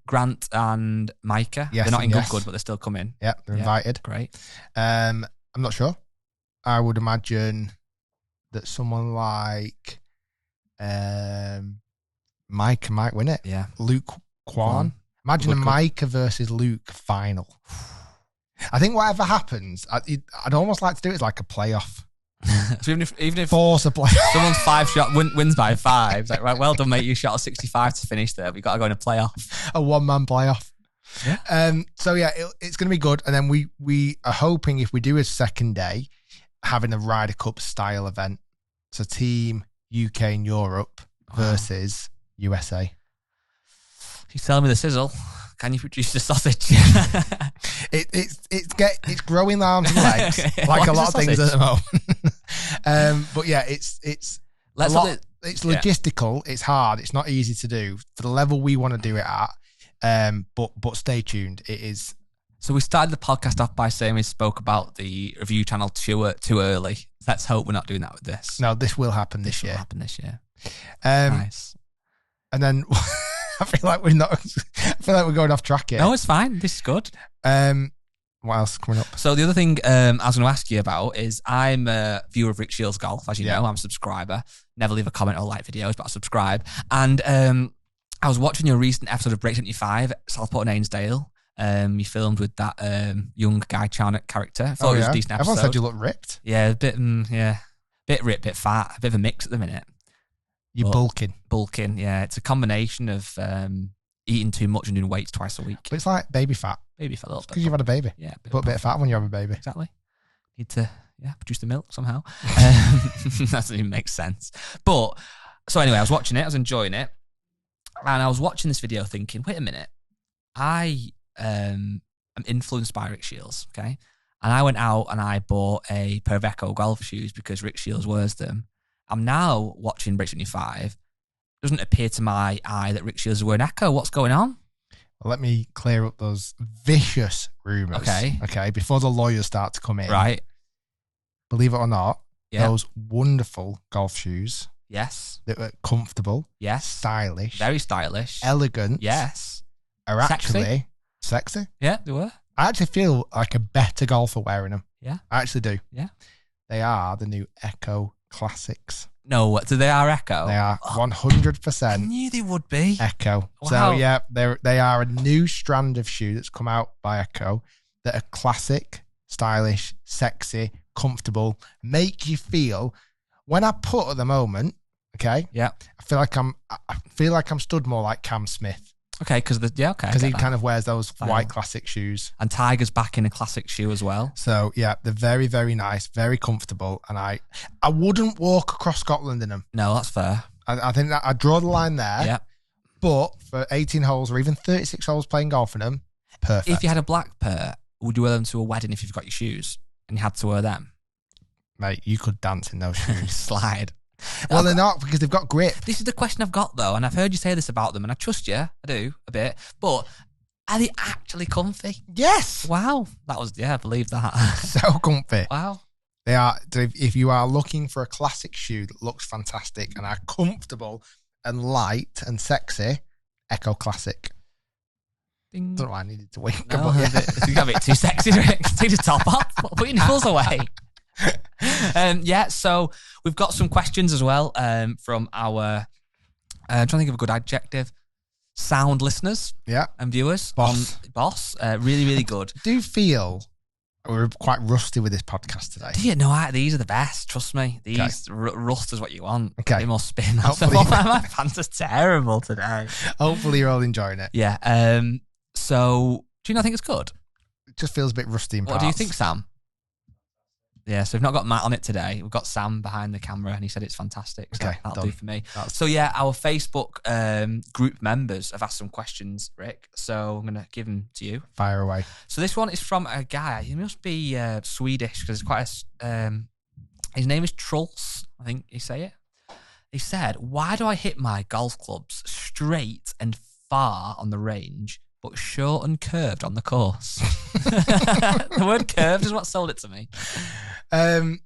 Grant and Micah? Yes, they're not in good, but they're still coming. Yeah, they're invited. Great. I'm not sure. I would imagine that someone like Micah might win it. Yeah. Luke Kwan. Imagine a Micah versus Luke final. I think whatever happens, I'd almost like to do it as like a playoff. So even if force a play, someone's 5 shot wins by 5. It's like, right, well done, mate. You shot a 65 to finish there. We got to go in a playoff, a 1-man playoff. Yeah. So yeah, it's going to be good. And then we are hoping, if we do a second day, having a Ryder Cup style event. So team UK and Europe versus USA. He's telling me the sizzle. Can you produce the sausage? It's growing arms and legs like a lot of things at the moment. But yeah, it's logistical. It's hard. It's not easy to do for the level we want to do it at. But stay tuned. It is. So we started the podcast off by saying we spoke about the review channel too early. Let's hope we're not doing that with this. No, this will happen this year. Will happen this year. Nice. And then I feel like we're going off track here. No, it's fine. This is good. What else is coming up? So the other thing I was going to ask you about is I'm a viewer of Shiels Golf, as you know. I'm a subscriber. Never leave a comment or like videos, but I subscribe. And I was watching your recent episode of Break 75, Southport and Ainsdale. You filmed with that young Guy Charnock character. I thought it was a decent episode. Everyone said you look ripped. Yeah, a bit, bit ripped, bit fat, a bit of a mix at the minute. You're bulking. Bulking, yeah. It's a combination of eating too much and doing weights twice a week. But it's like baby fat. Baby fat a little bit. Because you've had a baby. Yeah. Put a bit of fat when you have a baby. Exactly. Need to, produce the milk somehow. That doesn't even make sense. But, so anyway, I was watching it. I was enjoying it. And I was watching this video thinking, wait a minute. I am influenced by Rick Shiels, okay? And I went out and I bought a pair of Echo golf shoes because Rick Shiels wears them. I'm now watching Break 75. Doesn't appear to my eye that Rick Shiels is wearing Echo. What's going on? Well, let me clear up those vicious rumours. Okay, before the lawyers start to come in. Right. Believe it or not, those wonderful golf shoes. Yes. That were comfortable. Yes. Stylish. Very stylish. Elegant. Yes. Are actually sexy. Yeah, they were. I actually feel like a better golfer wearing them. Yeah. I actually do. Yeah. They are the new Echo Classics. No, so they are Echo? They are 100%. I knew they would be. Echo. Wow. So, yeah, they are a new strand of shoe that's come out by Echo that are classic, stylish, sexy, comfortable, make you feel... When I put at the moment, okay, yeah, I feel like I'm stood more like Cam Smith. Okay, because he kind of wears those white classic shoes, and Tiger's back in a classic shoe as well. So yeah, they're very, very nice, very comfortable, and I wouldn't walk across Scotland in them. No, that's fair. I think that I draw the line there. Yeah, but for 18 holes or even 36 holes playing golf in them, perfect. If you had a black pair, would you wear them to a wedding if you've got your shoes and you had to wear them? Mate, you could dance in those shoes. Slide. Well, they're not because they've got grip. This is the question I've got, though, and I've heard you say this about them, and I trust you. I do, a bit. But are they actually comfy? Yes. Wow. That was, I believe that. So comfy. Wow. They are. If you are looking for a classic shoe that looks fantastic and are comfortable and light and sexy, Echo Classic. Ding. Don't know why I needed to wink. No, you got a bit too sexy, Rick. Take the top off. Put your nipples away. So we've got some questions as well from our I'm trying to think of a good adjective, sound listeners and viewers. Boss really, really good. Do you feel we're quite rusty with this podcast today? Do you know, these are the best, trust me. These rust is what you want. Okay. They must spin. My pants are terrible today. Hopefully you're all enjoying it. Yeah. So do you not think it's good? It just feels a bit rusty in parts. What do you think, Sam? Yeah, so we've not got Matt on it today. We've got Sam behind the camera, and he said it's fantastic. So that'll do for me. So yeah, our Facebook group members have asked some questions, Rick. So I'm going to give them to you. Fire away. So this one is from a guy. He must be Swedish because it's quite a... his name is Truls, I think you say it. He said, why do I hit my golf clubs straight and far on the range, but short and curved on the course? The word curved is what sold it to me. I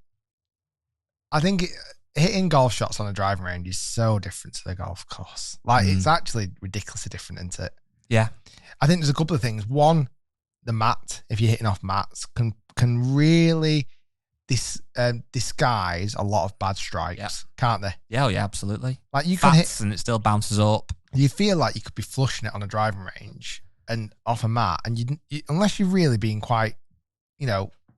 think hitting golf shots on a driving range is so different to the golf course. Like it's actually ridiculously different, isn't it? Yeah. I think there's a couple of things. One, the mat, if you're hitting off mats, can really disguise a lot of bad strikes, can't they? Yeah, absolutely. Like you can hit and it still bounces up. You feel like you could be flushing it on a driving range and off a mat, and you unless you're really being quite,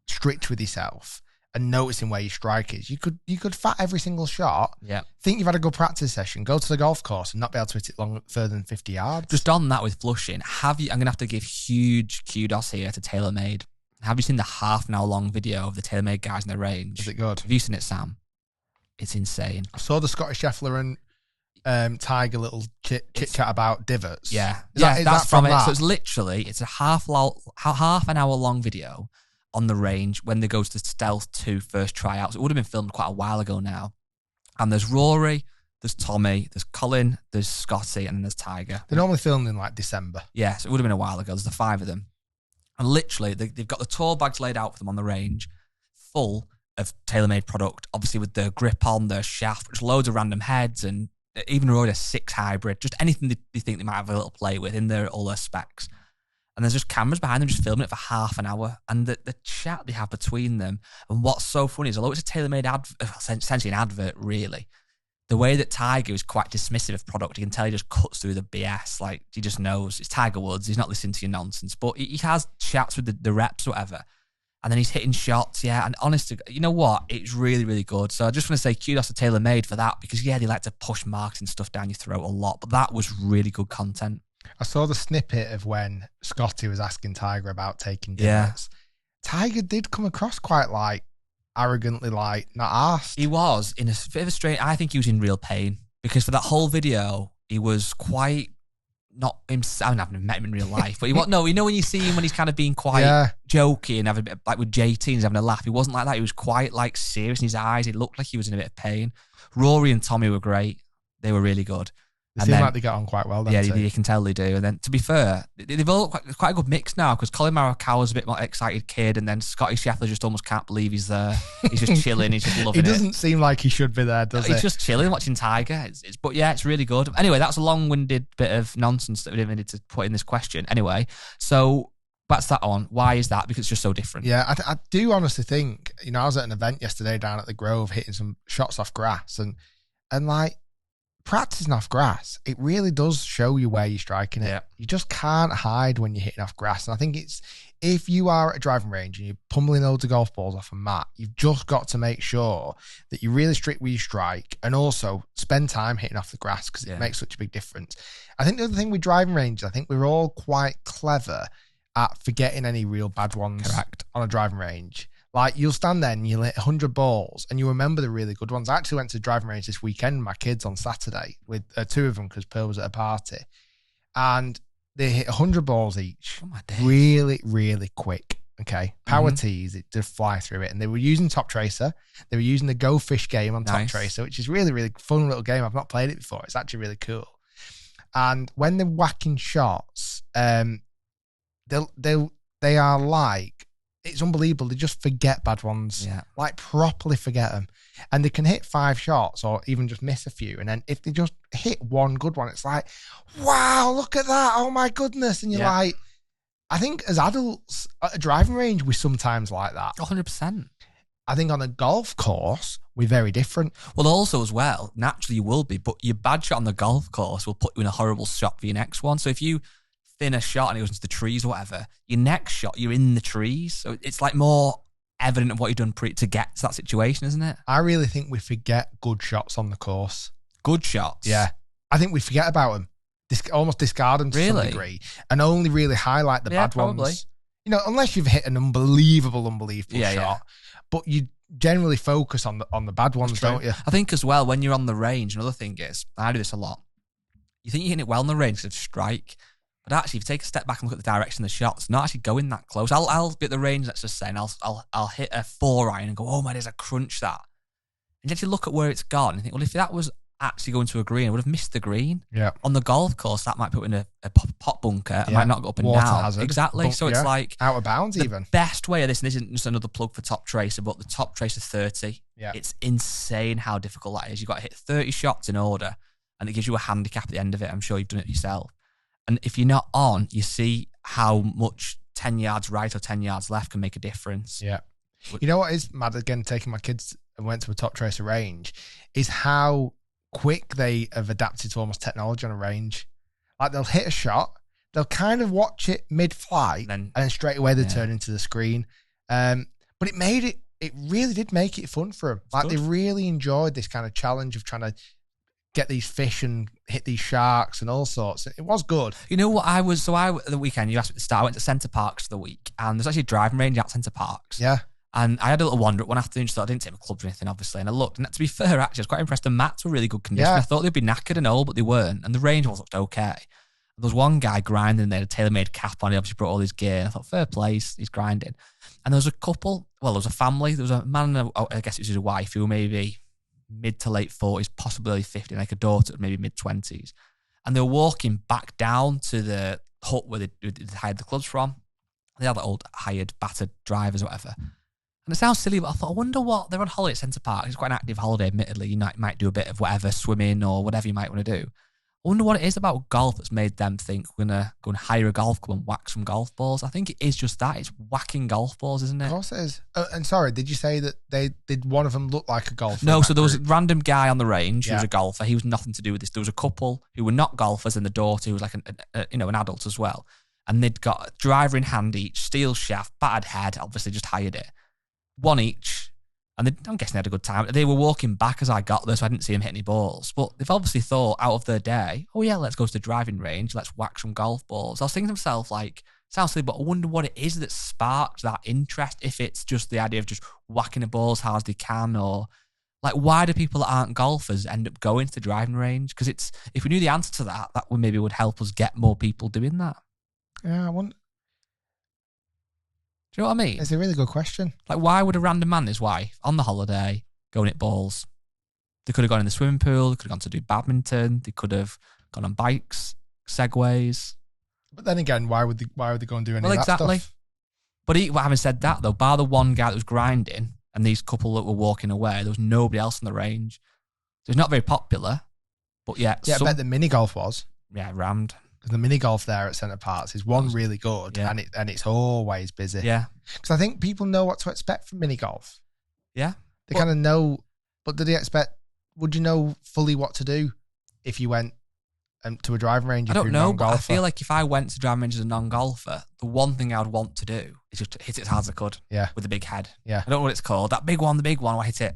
strict with yourself and noticing where your strike is, you could fat every single shot. Yeah. Think you've had a good practice session, go to the golf course and not be able to hit it further than 50 yards. Just on that with flushing, I'm going to have to give huge kudos here to TaylorMade. Have you seen the half an hour long video of the TaylorMade guys in the range? Is it good? Have you seen it, Sam? It's insane. I saw the Scottish Scheffler and Tiger little chit chat about divots. Yeah. That's from it. So it's a half an hour long video on the range when they go to the Stealth 2 first tryouts. It would have been filmed quite a while ago now. And there's Rory, there's Tommy, there's Colin, there's Scotty, and then there's Tiger. They're normally filmed in like December. Yeah, so it would have been a while ago. There's the 5 of them. And literally, they've got the tour bags laid out for them on the range, full of TaylorMade product, obviously with the grip on, the shaft, just loads of random heads, and even a Road 6 hybrid, just anything they think they might have a little play with in all their specs. And there's just cameras behind them just filming it for half an hour. And the chat they have between them. And what's so funny is, although it's a TaylorMade essentially an advert, really, the way that Tiger is quite dismissive of product, you can tell he just cuts through the BS. Like, he just knows it's Tiger Woods. He's not listening to your nonsense. But he has chats with the reps or whatever. And then he's hitting shots, yeah. And honestly, you know what? It's really, really good. So I just want to say kudos to TaylorMade for that, because, yeah, they like to push marketing stuff down your throat a lot. But that was really good content. I saw the snippet of when Scotty was asking Tiger about taking divots. Yeah. Tiger did come across quite like arrogantly, like not asked. He was in a bit of a strange. I think he was in real pain, because for that whole video, he was quite not himself. I haven't met him in real life, but no, you know when you see him when he's kind of being quite jokey and having a bit like with JT and he's having a laugh. He wasn't like that. He was quite like serious in his eyes. It looked like he was in a bit of pain. Rory and Tommy were great. They were really good. They seem like they get on quite well then. Yeah, you can tell they do. And then, to be fair, they've all quite a good mix now, because Colin Morikawa's a bit more excited kid, and then Scotty Scheffler just almost can't believe he's there. He's just chilling. He's just loving it. He doesn't seem like he should be there, does he? He's just chilling, watching Tiger. But yeah, it's really good. Anyway, that's a long-winded bit of nonsense that we didn't need to put in this question. Anyway, so that's that on. Why is that? Because it's just so different. Yeah, I do honestly think, I was at an event yesterday down at the Grove hitting some shots off grass, and like, practicing off grass, it really does show you where you're striking it. Yeah. You just can't hide when you're hitting off grass. And I think if you are at a driving range and you're pummeling loads of golf balls off a mat, you've just got to make sure that you're really strict with your strike, and also spend time hitting off the grass, because it makes such a big difference. I think the other thing with driving ranges, I think we're all quite clever at forgetting any real bad ones on a driving range. Like, you'll stand there and you'll hit 100 balls and you remember the really good ones. I actually went to the driving range this weekend with my kids on Saturday with two of them, because Pearl was at a party. And they hit 100 balls each. Oh my days. Really, really quick. Okay. Power tees, it did fly through it. And they were using Top Tracer. They were using the Go Fish game on Top Tracer, which is really, really fun little game. I've not played it before. It's actually really cool. And when they're whacking shots, they are like, it's unbelievable. They just forget bad ones, like properly forget them. And they can hit 5 shots or even just miss a few. And then if they just hit one good one, it's like, wow, look at that. Oh my goodness. And you're like, I think as adults at a driving range, we sometimes like that. 100%. I think on a golf course, we're very different. Well, also as well, naturally you will be, but your bad shot on the golf course will put you in a horrible shot for your next one. So if you thin a shot and it goes into the trees or whatever, your next shot, you're in the trees. So it's like more evident of what you've done to get to that situation, isn't it? I really think we forget good shots on the course. Good shots? Yeah. I think we forget about them. Almost discard them to some degree, and only really highlight the bad ones. Unless you've hit an unbelievable shot. Yeah. But you generally focus on the bad ones, don't you? I think as well, when you're on the range, another thing is, I do this a lot, you think you're hitting it well on the range because of strike. But actually, if you take a step back and look at the direction of the shots, not actually going that close. I'll be at the range, let's just say, and I'll hit a 4-iron and go, oh my days, I crunch that. And you actually look at where it's gone and think, well, if that was actually going to a green, I would have missed the green. Yeah. On the golf course, that might put in a pot bunker. It might not go up and water down. Hazard. Exactly. So it's like out of bounds even. The best way of this, and this isn't just another plug for Top Tracer, but the Top Tracer 30. Yeah. It's insane how difficult that is. You've got to hit 30 shots in order, and it gives you a handicap at the end of it. I'm sure you've done it yourself. And if you're not on, you see how much 10 yards right or 10 yards left can make a difference. Yeah. You know what is mad, again, taking my kids and went to a Top Tracer range, is how quick they have adapted to almost technology on a range. Like, they'll hit a shot, they'll kind of watch it mid-flight, and then straight away they turn into the screen. But it really did make it fun for them. Like, they really enjoyed this kind of challenge of trying to get these fish and hit these sharks and all sorts. It was good. You know what the weekend, you asked me at the start, I went to Centre Parks for the week, and there's actually a driving range at Centre Parks. Yeah. And I had a little wander at one afternoon, so I didn't take my clubs or anything, obviously. And I looked, and to be fair, actually, I was quite impressed. The mats were really good condition. Yeah. I thought they'd be knackered and all, but they weren't. And the range was looked okay. There was one guy grinding, they had a TaylorMade cap on, he obviously brought all his gear. And I thought, fair play, he's grinding. And there was a couple, there was a family, there was a man and I guess it was his wife, who were maybe mid to late 40s, possibly early 50s, like a daughter, maybe mid 20s. And they were walking back down to the hut where they hired the clubs from. They had like old hired battered drivers or whatever. And it sounds silly, but I thought, I wonder what, they're on holiday at Centre Park. It's quite an active holiday, admittedly. You might do a bit of whatever, swimming or whatever you might want to do. I wonder what it is about golf that's made them think we're going to go and hire a golf club and whack some golf balls. I think it is just that. It's whacking golf balls, isn't it? Of course it is. And sorry, did you say that did one of them look like a golfer? No, so there was a random guy on the range who Yeah. was a golfer. He was nothing to do with this. There was a couple who were not golfers and the daughter who was like an adult as well. And they'd got a driver in hand each, steel shaft, battered head, obviously just hired it. One each. And I'm guessing they had a good time. They were walking back as I got there, so I didn't see them hit any balls. But they've obviously thought out of their day, oh yeah, let's go to the driving range, let's whack some golf balls. I was thinking to myself, like, sounds silly, but I wonder what it is that sparked that interest, if it's just the idea of just whacking a ball as hard as they can, or like, why do people that aren't golfers end up going to the driving range? Because if we knew the answer to that, that would maybe help us get more people doing that. Yeah, I wonder. Do you know what I mean? It's a really good question. Like, why would a random man and his wife on the holiday go and hit balls? They could have gone in the swimming pool. They could have gone to do badminton. They could have gone on bikes, segways. But then again, why would they go and do any of that stuff? But having said that, though, bar the one guy that was grinding and these couple that were walking away, there was nobody else on the range. So it's not very popular. But yeah, I bet the mini golf was. Yeah, rammed. Because the mini golf there at Centre Parks is really good, yeah. and it's always busy. Yeah, because I think people know what to expect from mini golf. Yeah, they kind of know. But do they expect? Would you know fully what to do if you went to a driving range? I don't know, but I feel like if I went to driving range as a non-golfer, the one thing I would want to do is just hit it as hard as I could. Yeah, with the big head. Yeah, I don't know what it's called. That big one, the big one. I hit it.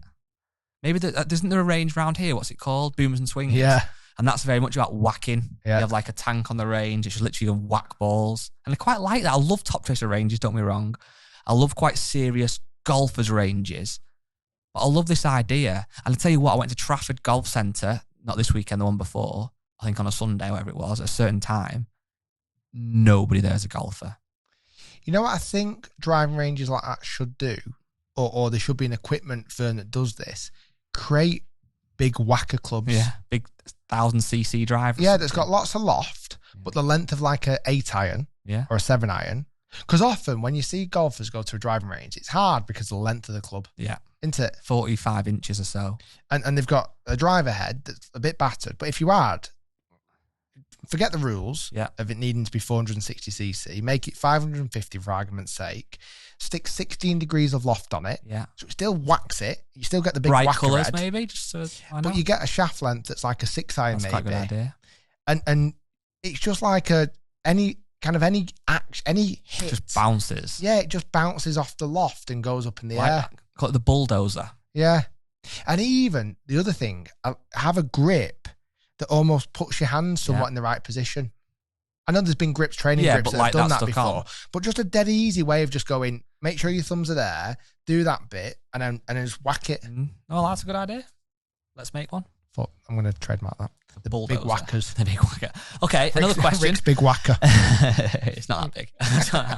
Maybe isn't there a range around here? What's it called? Boomers and swingers. Yeah. And that's very much about whacking. Yeah. You have like a tank on the range. It's just literally going to whack balls. And I quite like that. I love top tracer ranges, don't get me wrong. I love quite serious golfers ranges. But I love this idea. And I tell you what, I went to Trafford Golf Centre, not this weekend, the one before, I think on a Sunday, whatever it was, at a certain time. Nobody there's a golfer. You know what I think driving ranges like that should do? Or there should be an equipment firm that does this. Create big whacker clubs. Yeah, big 1000cc drive. Yeah, that's got lots of loft, but the length of like a 8-iron or a 7-iron. Because often when you see golfers go to a driving range, it's hard because of the length of the club. Yeah. Isn't it? 45 inches or so. And they've got a driver head that's a bit battered. But if you add, forget the rules of it needing to be 460cc, make it 550 for argument's sake, stick 16 degrees of loft on it. Yeah. So it still whacks it. You still get the big bright whacker colours head, maybe. Just so but you get a shaft length that's like a 6-iron. That's quite a good idea. And it's just like any hit just bounces. Yeah, it just bounces off the loft and goes up in the air. Call it the bulldozer. Yeah. And even the other thing, have a grip that almost puts your hands somewhat in the right position. I know there's been training grips that have done that before, but just a dead easy way of just going, make sure your thumbs are there, do that bit, and then just whack it. Oh, that's a good idea. Let's make one. I'm going to trademark that. The bulldozer. Big whackers. The big whacker. Okay, another question. Rick's big whacker. It's not that big. I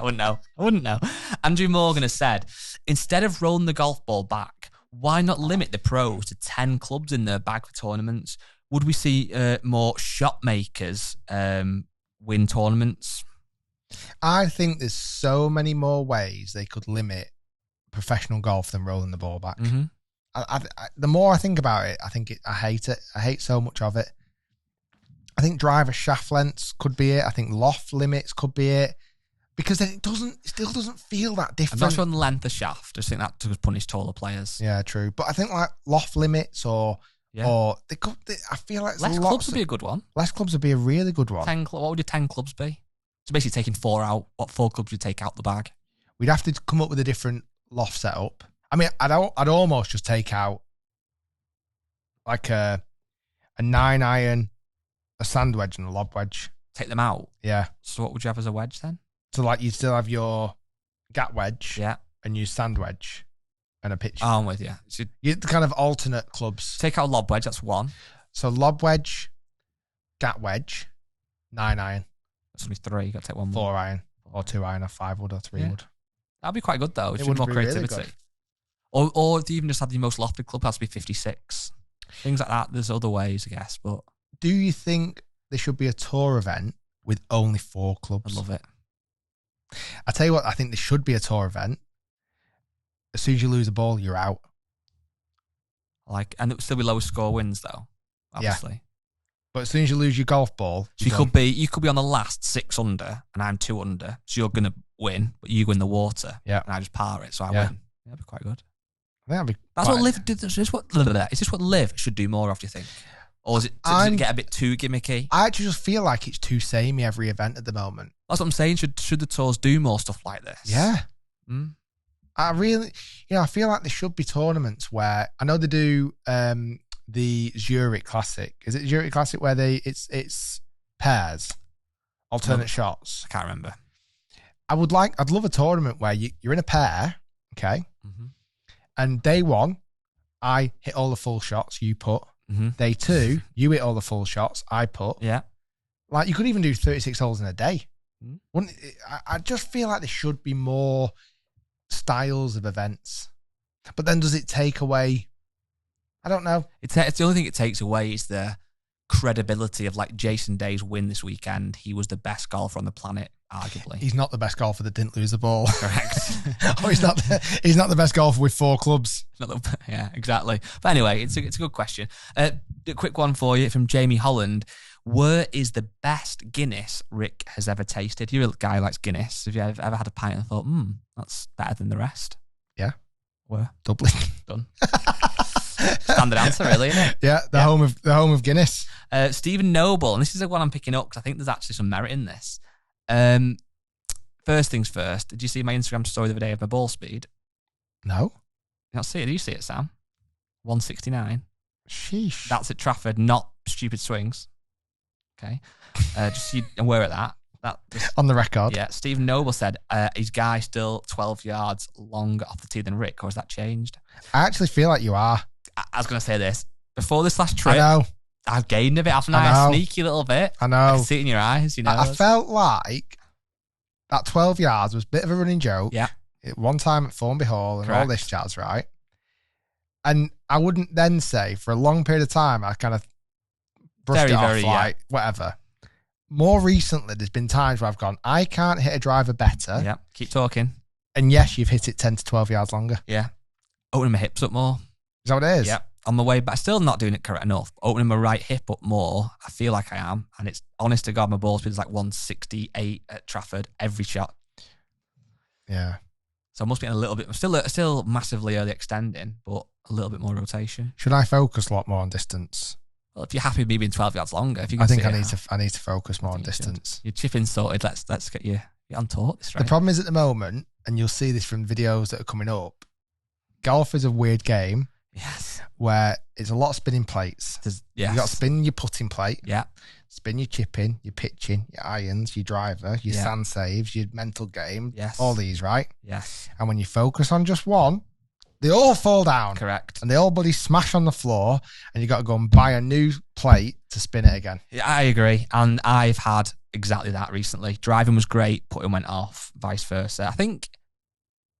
wouldn't know. Andrew Morgan has said, instead of rolling the golf ball back, why not limit the pros to 10 clubs in their bag for tournaments? Would we see more shot makers win tournaments? I think there's so many more ways they could limit professional golf than rolling the ball back. Mm-hmm. The more I think about it, I hate it. I hate so much of it. I think driver shaft lengths could be it. I think loft limits could be it. Because then it still doesn't feel that different. I'm not sure on the length of shaft. I just think that would punish taller players. Yeah, true. But I think like loft limits or I feel like less clubs would be a good one. Less clubs would be a really good one. What would your 10 clubs be? So basically taking 4 out. What 4 clubs would you take out the bag? We'd have to come up with a different loft setup. I mean, I'd almost just take out like a 9-iron, a sand wedge, and a lob wedge. Take them out? Yeah. So what would you have as a wedge then? So like you'd still have your gap wedge and your sand wedge and a pitch. Oh, I'm with you. So you'd kind of alternate clubs. Take out a lob wedge, that's 1. So lob wedge, gap wedge, 9-iron. That's going to be 3. You got to take 1 more. 4-iron or 2-iron or 5 wood or 3 wood. That'd be quite good though. It would more be creativity. Really or if you even just had the most lofted club, has to be 56. Things like that. There's other ways, I guess. But do you think there should be a tour event with only 4 clubs? I love it. I tell you what, I think there should be a tour event. as soon as you lose a ball, you're out. And it would still be lowest score wins though, obviously. Yeah. But as soon as you lose your golf ball, so you could be on the last 6 under, and I'm 2 under. So you're gonna win, but you go in the water. Yeah. And I just par it, so I win. Yeah, that'd be quite good. That'd be That's what LIV did. Is this what LIV should do more of? Do you think, or does it get a bit too gimmicky? I actually just feel like it's too samey every event at the moment. That's what I'm saying. Should the tours do more stuff like this? Yeah. I really, I feel like there should be tournaments where I know they do the Zurich Classic. Is it Zurich Classic where it's pairs, alternate shots? I can't remember. I'd love a tournament where you're in a pair, okay, and day 1, I hit all the full shots, you put. Day 2, you hit all the full shots, I put. Yeah. Like you could even do 36 holes in a day. I just feel like there should be more styles of events, but then does it take away? I don't know. It's the only thing it takes away is the credibility of like Jason Day's win this weekend. He was the best golfer on the planet, arguably. He's not the best golfer that didn't lose the ball. Correct. Oh, he's not the best golfer with 4 clubs. Yeah, exactly. But anyway, it's a good question. A quick one for you from Jamie Holland. Where is the best Guinness Rick has ever tasted? You're a guy who likes Guinness. Have you ever had a pint and thought, that's better than the rest? Yeah. Where? Dublin. Done. Standard answer, really, isn't it? Yeah, the home of Guinness. Stephen Noble, and this is the one I'm picking up because I think there's actually some merit in this. First things first, did you see my Instagram story the other day of my ball speed? No. You not see it? Do you see it, Sam? 169. Sheesh. That's at Trafford, not stupid swings. Okay. Just so you're aware of that. On the record. Yeah. Stephen Noble said, is Guy still 12 yards longer off the tee than Rick, or has that changed? I actually feel like you are. I was going to say this. Before this last trip, I know. I've gained a bit, haven't I? A sneaky little bit. I know. I can see it in your eyes, I felt like that 12 yards was a bit of a running joke. Yeah. One time at Formby Hall and Correct. all this jazz, right? And I wouldn't then say for a long period of time, I kind of brushed it off like whatever. More recently, there's been times where I've gone, I can't hit a driver better. Yeah. Keep talking. And yes, you've hit it 10 to 12 yards longer. Yeah. Opening my hips up more. Is that what it is? Yeah. On my way back, still not doing it correct enough. Opening my right hip up more, I feel like I am. And it's honest to God, my ball speed is like 168 at Trafford every shot. Yeah. So I must be in a little bit, still massively early extending, but a little bit more rotation. Should I focus a lot more on distance? Well, if you're happy with me being 12 yards longer, if you can I think I need to focus more on distance. Your chipping sorted. Let's get you on taught this, right? The problem is at the moment, and you'll see this from videos that are coming up, golf is a weird game. Yes. Where it's a lot of spinning plates. Yes. You got to spin your putting plate. Yeah. Spin your chipping, your pitching, your irons, your driver, your sand saves, your mental game. Yes. All these, right? Yes. And when you focus on just one, they all fall down. Correct. And they all bloody smash on the floor, and you got to go and buy a new plate to spin it again. Yeah, I agree. And I've had exactly that recently. Driving was great, putting went off, vice versa. I think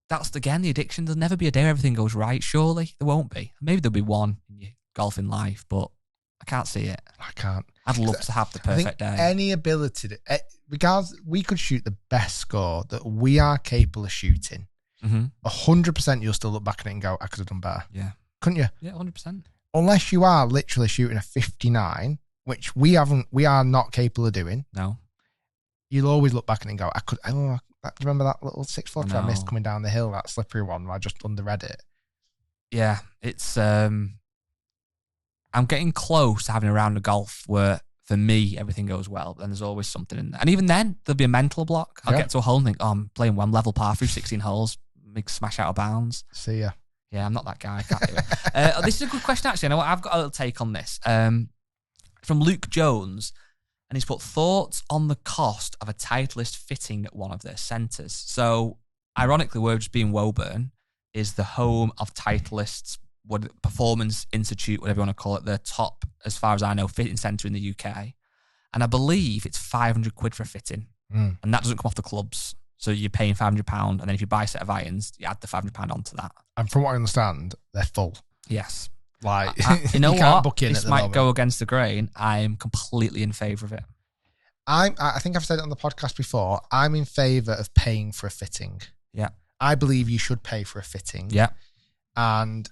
that's, again, the addiction. There'll never be a day where everything goes right, surely. There won't be. Maybe there'll be one in your golfing life, but I can't see it. I can't. I'd love to have the perfect day. Any ability, regardless, we could shoot the best score that we are capable of shooting. 100% you'll still look back at it and go, I could have done better. Yeah. Couldn't you? Yeah, 100%. Unless you are literally shooting a 59, which we are not capable of doing. No. You'll always look back at it and go, do you remember that little 6-footer I missed coming down the hill, that slippery one where I just underread it? Yeah, it's I'm getting close to having a round of golf where, for me, everything goes well, but then there's always something in there. And even then, there'll be a mental block. I'll get to a hole and think, I'm playing one level par through 16 holes, big smash out of bounds. See ya. Yeah, I'm not that guy. I can't do it. This is a good question, actually. I know I've got a little take on this. From Luke Jones, and he's put thoughts on the cost of a Titleist fitting at one of their centres. So, ironically, we're just being Woburn is the home of Titleist's Performance Institute, whatever you want to call it, the top, as far as I know, fitting centre in the UK. And I believe it's 500 quid for a fitting. And that doesn't come off the clubs. So you're paying £500, and then if you buy a set of irons, you add the £500 onto that. And from what I understand, they're full. Yes. Like, you know you can't what? book in this might go against the grain. I'm completely in favour of it. I think I've said it on the podcast before. I'm in favour of paying for a fitting. Yeah. I believe you should pay for a fitting. Yeah. And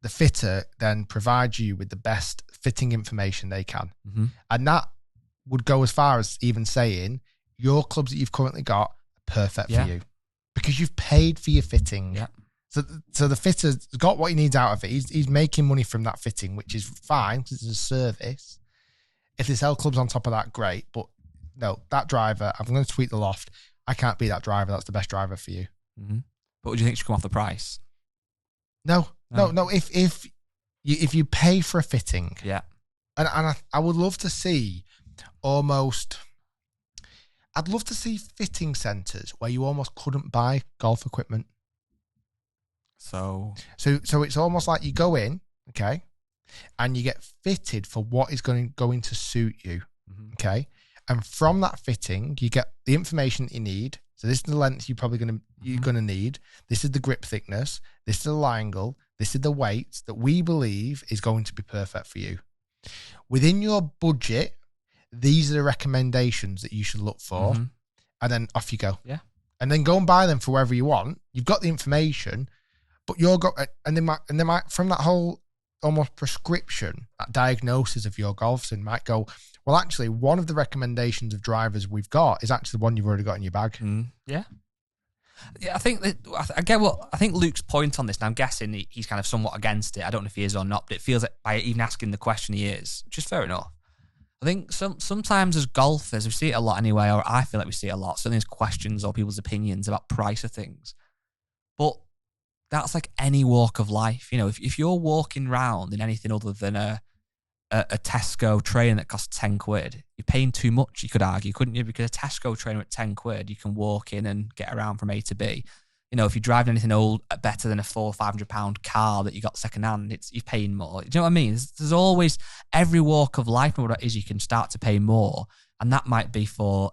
the fitter then provides you with the best fitting information they can. Mm-hmm. And that would go as far as even saying your clubs that you've currently got are perfect for you because you've paid for your fitting. Yeah. So the fitter's got what he needs out of it. He's making money from that fitting, which is fine because it's a service. If they sell clubs on top of that, great. But no, that driver, I'm going to tweet the loft. I can't be that driver. That's the best driver for you. Mm-hmm. But would you think should come off the price? No. If you pay for a fitting, and I would love to see I'd love to see fitting centres where you almost couldn't buy golf equipment. So it's almost like you go in, okay, and you get fitted for what is going to suit you, okay, and from that fitting you get the information that you need. So this is the length you're gonna need. This is the grip thickness. This is the lie angle. This is the weight that we believe is going to be perfect for you. Within your budget, these are the recommendations that you should look for, and then off you go. Yeah, and then go and buy them for wherever you want. You've got the information, but and they might from that whole almost prescription, that diagnosis of your golf swing might go, well, actually, one of the recommendations of drivers we've got is actually the one you've already got in your bag. Yeah. I think I think Luke's point on this, and I'm guessing he's kind of somewhat against it. I don't know if he is or not, but it feels like by even asking the question he is, which is fair enough. I think sometimes as golfers, we see it a lot anyway, or I feel like we see it a lot. Certainly there's questions or people's opinions about price of things. But that's like any walk of life. You know, if you're walking around in anything other than a Tesco trainer that costs 10 quid, you're paying too much, you could argue, couldn't you? Because a Tesco trainer at 10 quid, you can walk in and get around from A to B. You know, if you're driving anything old, better than a £400 or £500 car that you got secondhand, you're paying more. Do you know what I mean? There's always, every walk of life, and what it is, you can start to pay more. And that might be for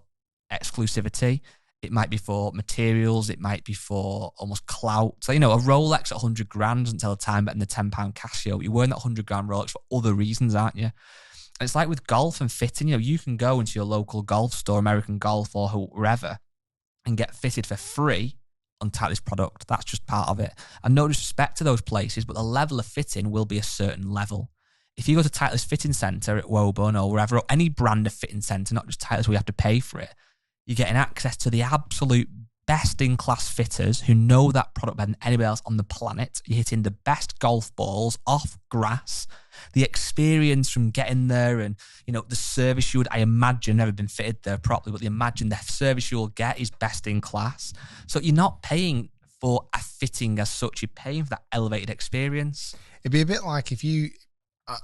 exclusivity. It might be for materials. It might be for almost clout. So, you know, a Rolex at 100 grand doesn't tell the time better than the £10 Casio. You're wearing that 100 grand Rolex for other reasons, aren't you? And it's like with golf and fitting, you know, you can go into your local golf store, American Golf or whoever, and get fitted for free on Titleist product. That's just part of it. And no disrespect to those places, but the level of fitting will be a certain level. If you go to Titleist Fitting Centre at Woburn or wherever, or any brand of fitting centre, not just Titleist where you have to pay for it, you're getting access to the absolute best-in-class fitters who know that product better than anybody else on the planet. You're hitting the best golf balls off grass. The experience from getting there and, you know, the service you would, I imagine, never been fitted there properly, but imagine the service you'll get is best in class. So you're not paying for a fitting as such. You're paying for that elevated experience. It'd be a bit like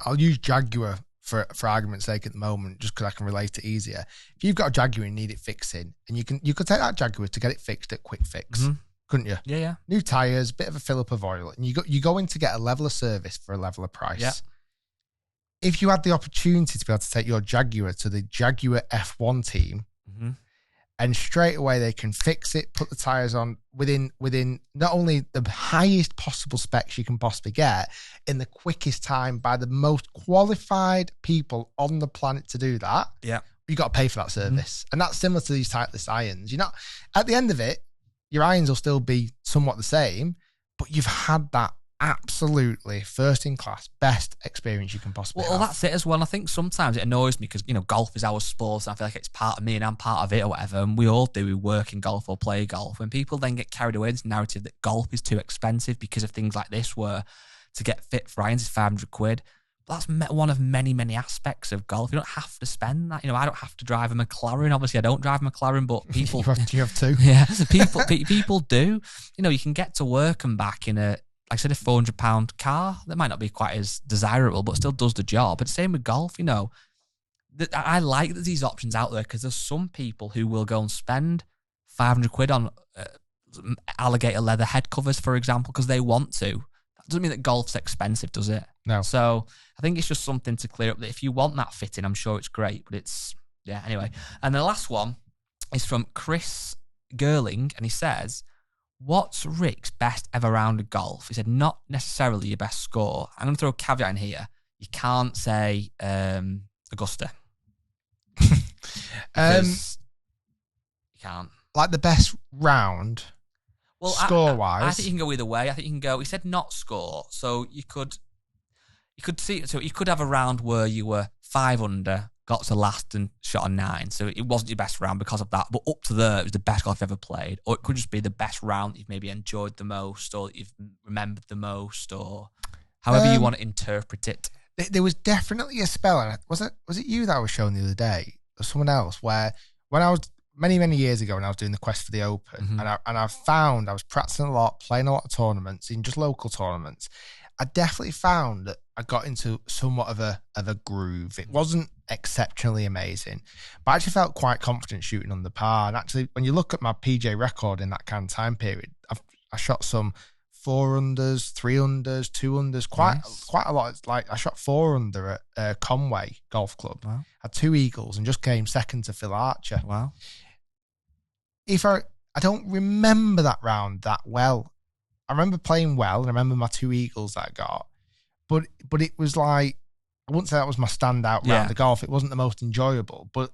I'll use Jaguar for argument's sake at the moment, just because I can relate it easier. If you've got a Jaguar and you need it fixing, and you could take that Jaguar to get it fixed at Quick Fix, couldn't you? Yeah. New tyres, bit of a fill up of oil, and you go in to get a level of service for a level of price. Yeah. If you had the opportunity to be able to take your Jaguar to the Jaguar F1 team, and straight away they can fix it, put the tyres on within not only the highest possible specs you can possibly get in the quickest time by the most qualified people on the planet to do that, you got to pay for that service. And that's similar to these Titleist irons. You're not, at the end of it, your irons will still be somewhat the same, but you've had that absolutely first-in-class, best experience you can possibly have. Well, that's it as well. And I think sometimes it annoys me because, you know, golf is our sport, and I feel like it's part of me and I'm part of it or whatever, and we all do. We work in golf or play golf. When people then get carried away in this narrative that golf is too expensive because of things like this, where to get fit for irons is 500 quid. That's one of many, many aspects of golf. You don't have to spend that. You know, I don't have to drive a McLaren. Obviously, I don't drive a McLaren, but people... you have to. Yeah, people do. You know, you can get to work and back in a, like I said, a £400 car that might not be quite as desirable, but still does the job. But same with golf, you know. I like that these options out there because there's some people who will go and spend 500 quid on alligator leather head covers, for example, because they want to. That doesn't mean that golf's expensive, does it? No. So I think it's just something to clear up that if you want that fitting, I'm sure it's great, but it's, yeah, anyway. And the last one is from Chris Gerling, and he says, what's Rick's best ever round of golf? He said, not necessarily your best score. I'm going to throw a caveat in here. You can't say Augusta. You can't. Like the best round. Well, score-wise. I think you can go either way. I think you can go. He said not score, so you could see. So you could have a round where you were 5 under, got to last and shot a 9. So it wasn't your best round because of that. But up to there, it was the best golf you've ever played. Or it could just be the best round that you've maybe enjoyed the most, or that you've remembered the most, or however you want to interpret it. There was definitely a spell, and was it you that I was showing the other day, or someone else, where when I was many years ago when I was doing the quest for the Open, and I found I was practicing a lot, playing a lot of tournaments, in just local tournaments. I definitely found that I got into somewhat of a groove. It wasn't exceptionally amazing, but I actually felt quite confident shooting on the par. And actually, when you look at my PJ record in that kind of time period, I shot some 4 unders, 3 unders, 2 unders, quite a lot. It's like I shot 4 under at Conway Golf Club. Wow. Had 2 eagles and just came second to Phil Archer. Wow. I don't remember that round that well. I remember playing well, and I remember my 2 eagles that I got, but it was like, I wouldn't say that was my standout round of golf. It wasn't the most enjoyable, but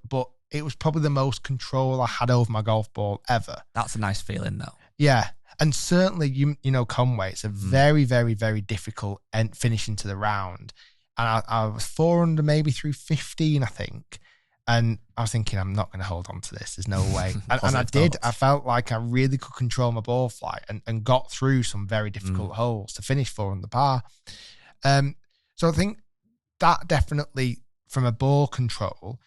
it was probably the most control I had over my golf ball ever. That's a nice feeling, though. Yeah, and certainly you know Conway. It's a very difficult finish into the round, and I was 4 under maybe through 15, I think. And I was thinking, I'm not going to hold on to this. There's no way. and I did. I felt like I really could control my ball flight and got through some very difficult holes to finish 4 under par. So I think that definitely, from a ball control,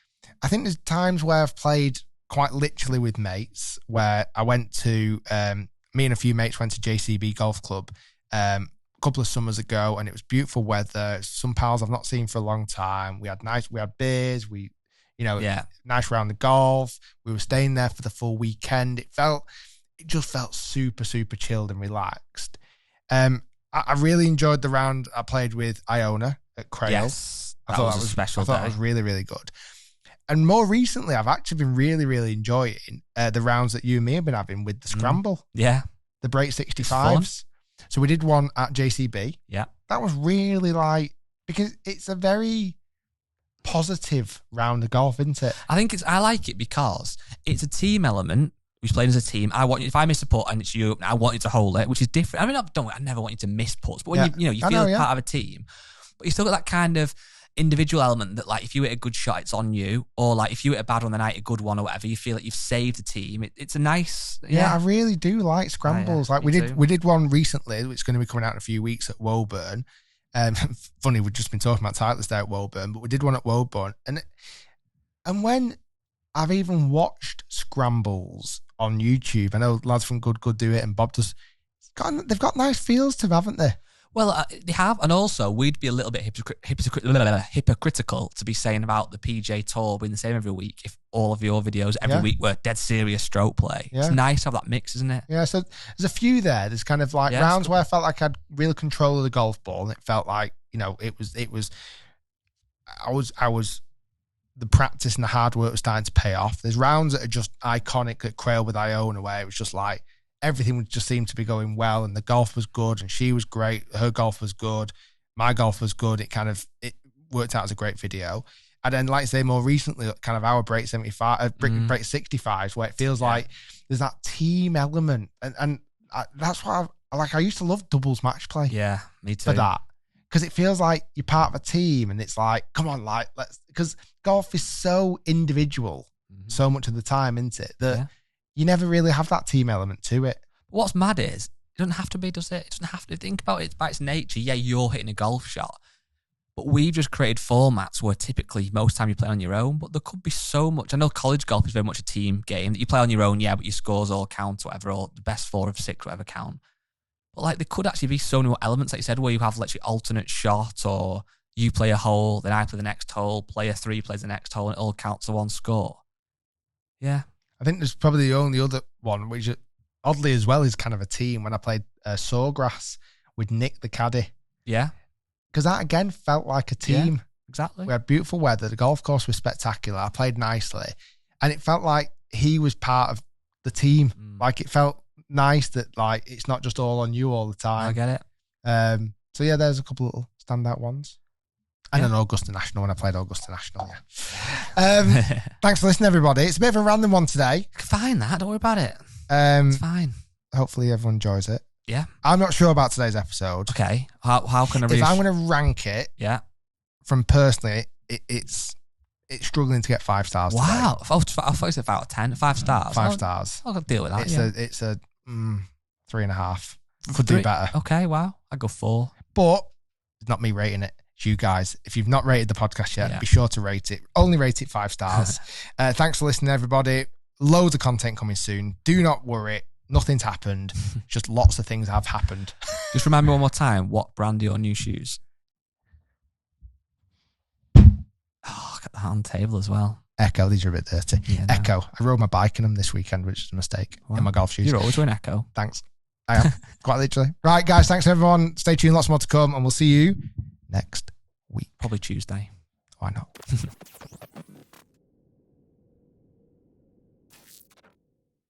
I think there's times where I've played quite literally with mates, where I went to, me and a few mates went to JCB Golf Club a couple of summers ago, and it was beautiful weather. Some pals I've not seen for a long time. We had beers, nice round of golf. We were staying there for the full weekend. It just felt super chilled and relaxed. I really enjoyed the round I played with Iona at Crail. Yes, I thought that was a special day. I thought it was really good. And more recently, I've actually been really enjoying the rounds that you and me have been having with the Scramble. Yeah. The Break 65s. So we did one at JCB. Yeah. That was really because it's a very positive round of golf, isn't it? I like it because it's a team element. We're playing as a team. If I miss a putt and it's you, I want you to hold it, which is different. I mean, I never want you to miss putts, but when you feel part of a team, but you still got that kind of individual element that, like, if you hit a good shot, it's on you, or like if you hit a bad one the night, a good one or whatever, you feel like you've saved the team. It's a nice, I really do like scrambles. Yeah, like we did one recently, which is going to be coming out in a few weeks at Woburn. Funny, we've just been talking about Titleist there at Woburn, but we did one at Woburn, and when I've even watched scrambles on YouTube, I know lads from Good do it, and Bob does. They've got nice feels to them, haven't they? Well, they have, and also we'd be a little bit hypocritical to be saying about the PJ Tour being the same every week if all of your videos every week were dead serious stroke play. Yeah. It's nice to have that mix, isn't it? Yeah, so there's a few there. There's kind of like rounds where I felt like I had real control of the golf ball, and it felt like, I was the practice and the hard work was starting to pay off. There's rounds that are just iconic at Crail with Iona, where it was just like, everything just seemed to be going well, and the golf was good, and she was great. Her golf was good. My golf was good. It worked out as a great video. And then, like I say, more recently, kind of our Break 75, Break 65s, where it feels like there's that team element. And that's why I used to love doubles match play. Yeah, me too. For that. Because it feels like you're part of a team, and it's like, come on, because golf is so individual so much of the time, isn't it? That you never really have that team element to it. What's mad is, it doesn't have to be, does it? It doesn't have to. Think about it by its nature. Yeah, you're hitting a golf shot, but we've just created formats where typically most time you play on your own, but there could be so much. I know college golf is very much a team game that you play on your own, but your scores all count, whatever, or the best 4 of 6, whatever count. But like, there could actually be so many elements, like you said, where you have literally alternate shot, or you play a hole, then I play the next hole, player 3 plays the next hole, and it all counts to one score. Yeah. I think there's probably the only other one, which oddly as well is kind of a team, when I played Sawgrass with Nick the caddy. Yeah. Because that again felt like a team. Yeah, exactly. We had beautiful weather. The golf course was spectacular. I played nicely. And it felt like he was part of the team. Like, it felt nice that, like, it's not just all on you all the time. I get it. So yeah, there's a couple of little standout ones. And an Augusta National, when I played Augusta National, Thanks for listening, everybody. It's a bit of a random one today. Fine, that. Don't worry about it. It's fine. Hopefully everyone enjoys it. Yeah. I'm not sure about today's episode. Okay. How can I If I'm going to rank it, from personally, it's struggling to get 5 stars. Wow. I thought you said out of 10. 5 stars. 5 stars. I'll deal with that. It's a 3.5. Could do better. Okay. Wow. I go 4. But it's not me rating it. It's you guys. If you've not rated the podcast yet, be sure to rate it. Only rate it 5 stars. Thanks for listening, everybody. Loads of content coming soon. Do not worry. Nothing's happened. Just lots of things have happened. Just remind me one more time, what brand are your new shoes? Oh, got that on the table as well. Echo, these are a bit dirty. Yeah, Echo. I rode my bike in them this weekend, which is a mistake. In my golf shoes. You're always wearing Echo. Thanks. I am. Quite literally. Right, guys, thanks everyone. Stay tuned. Lots more to come, and we'll see you next week. Probably Tuesday. Why not?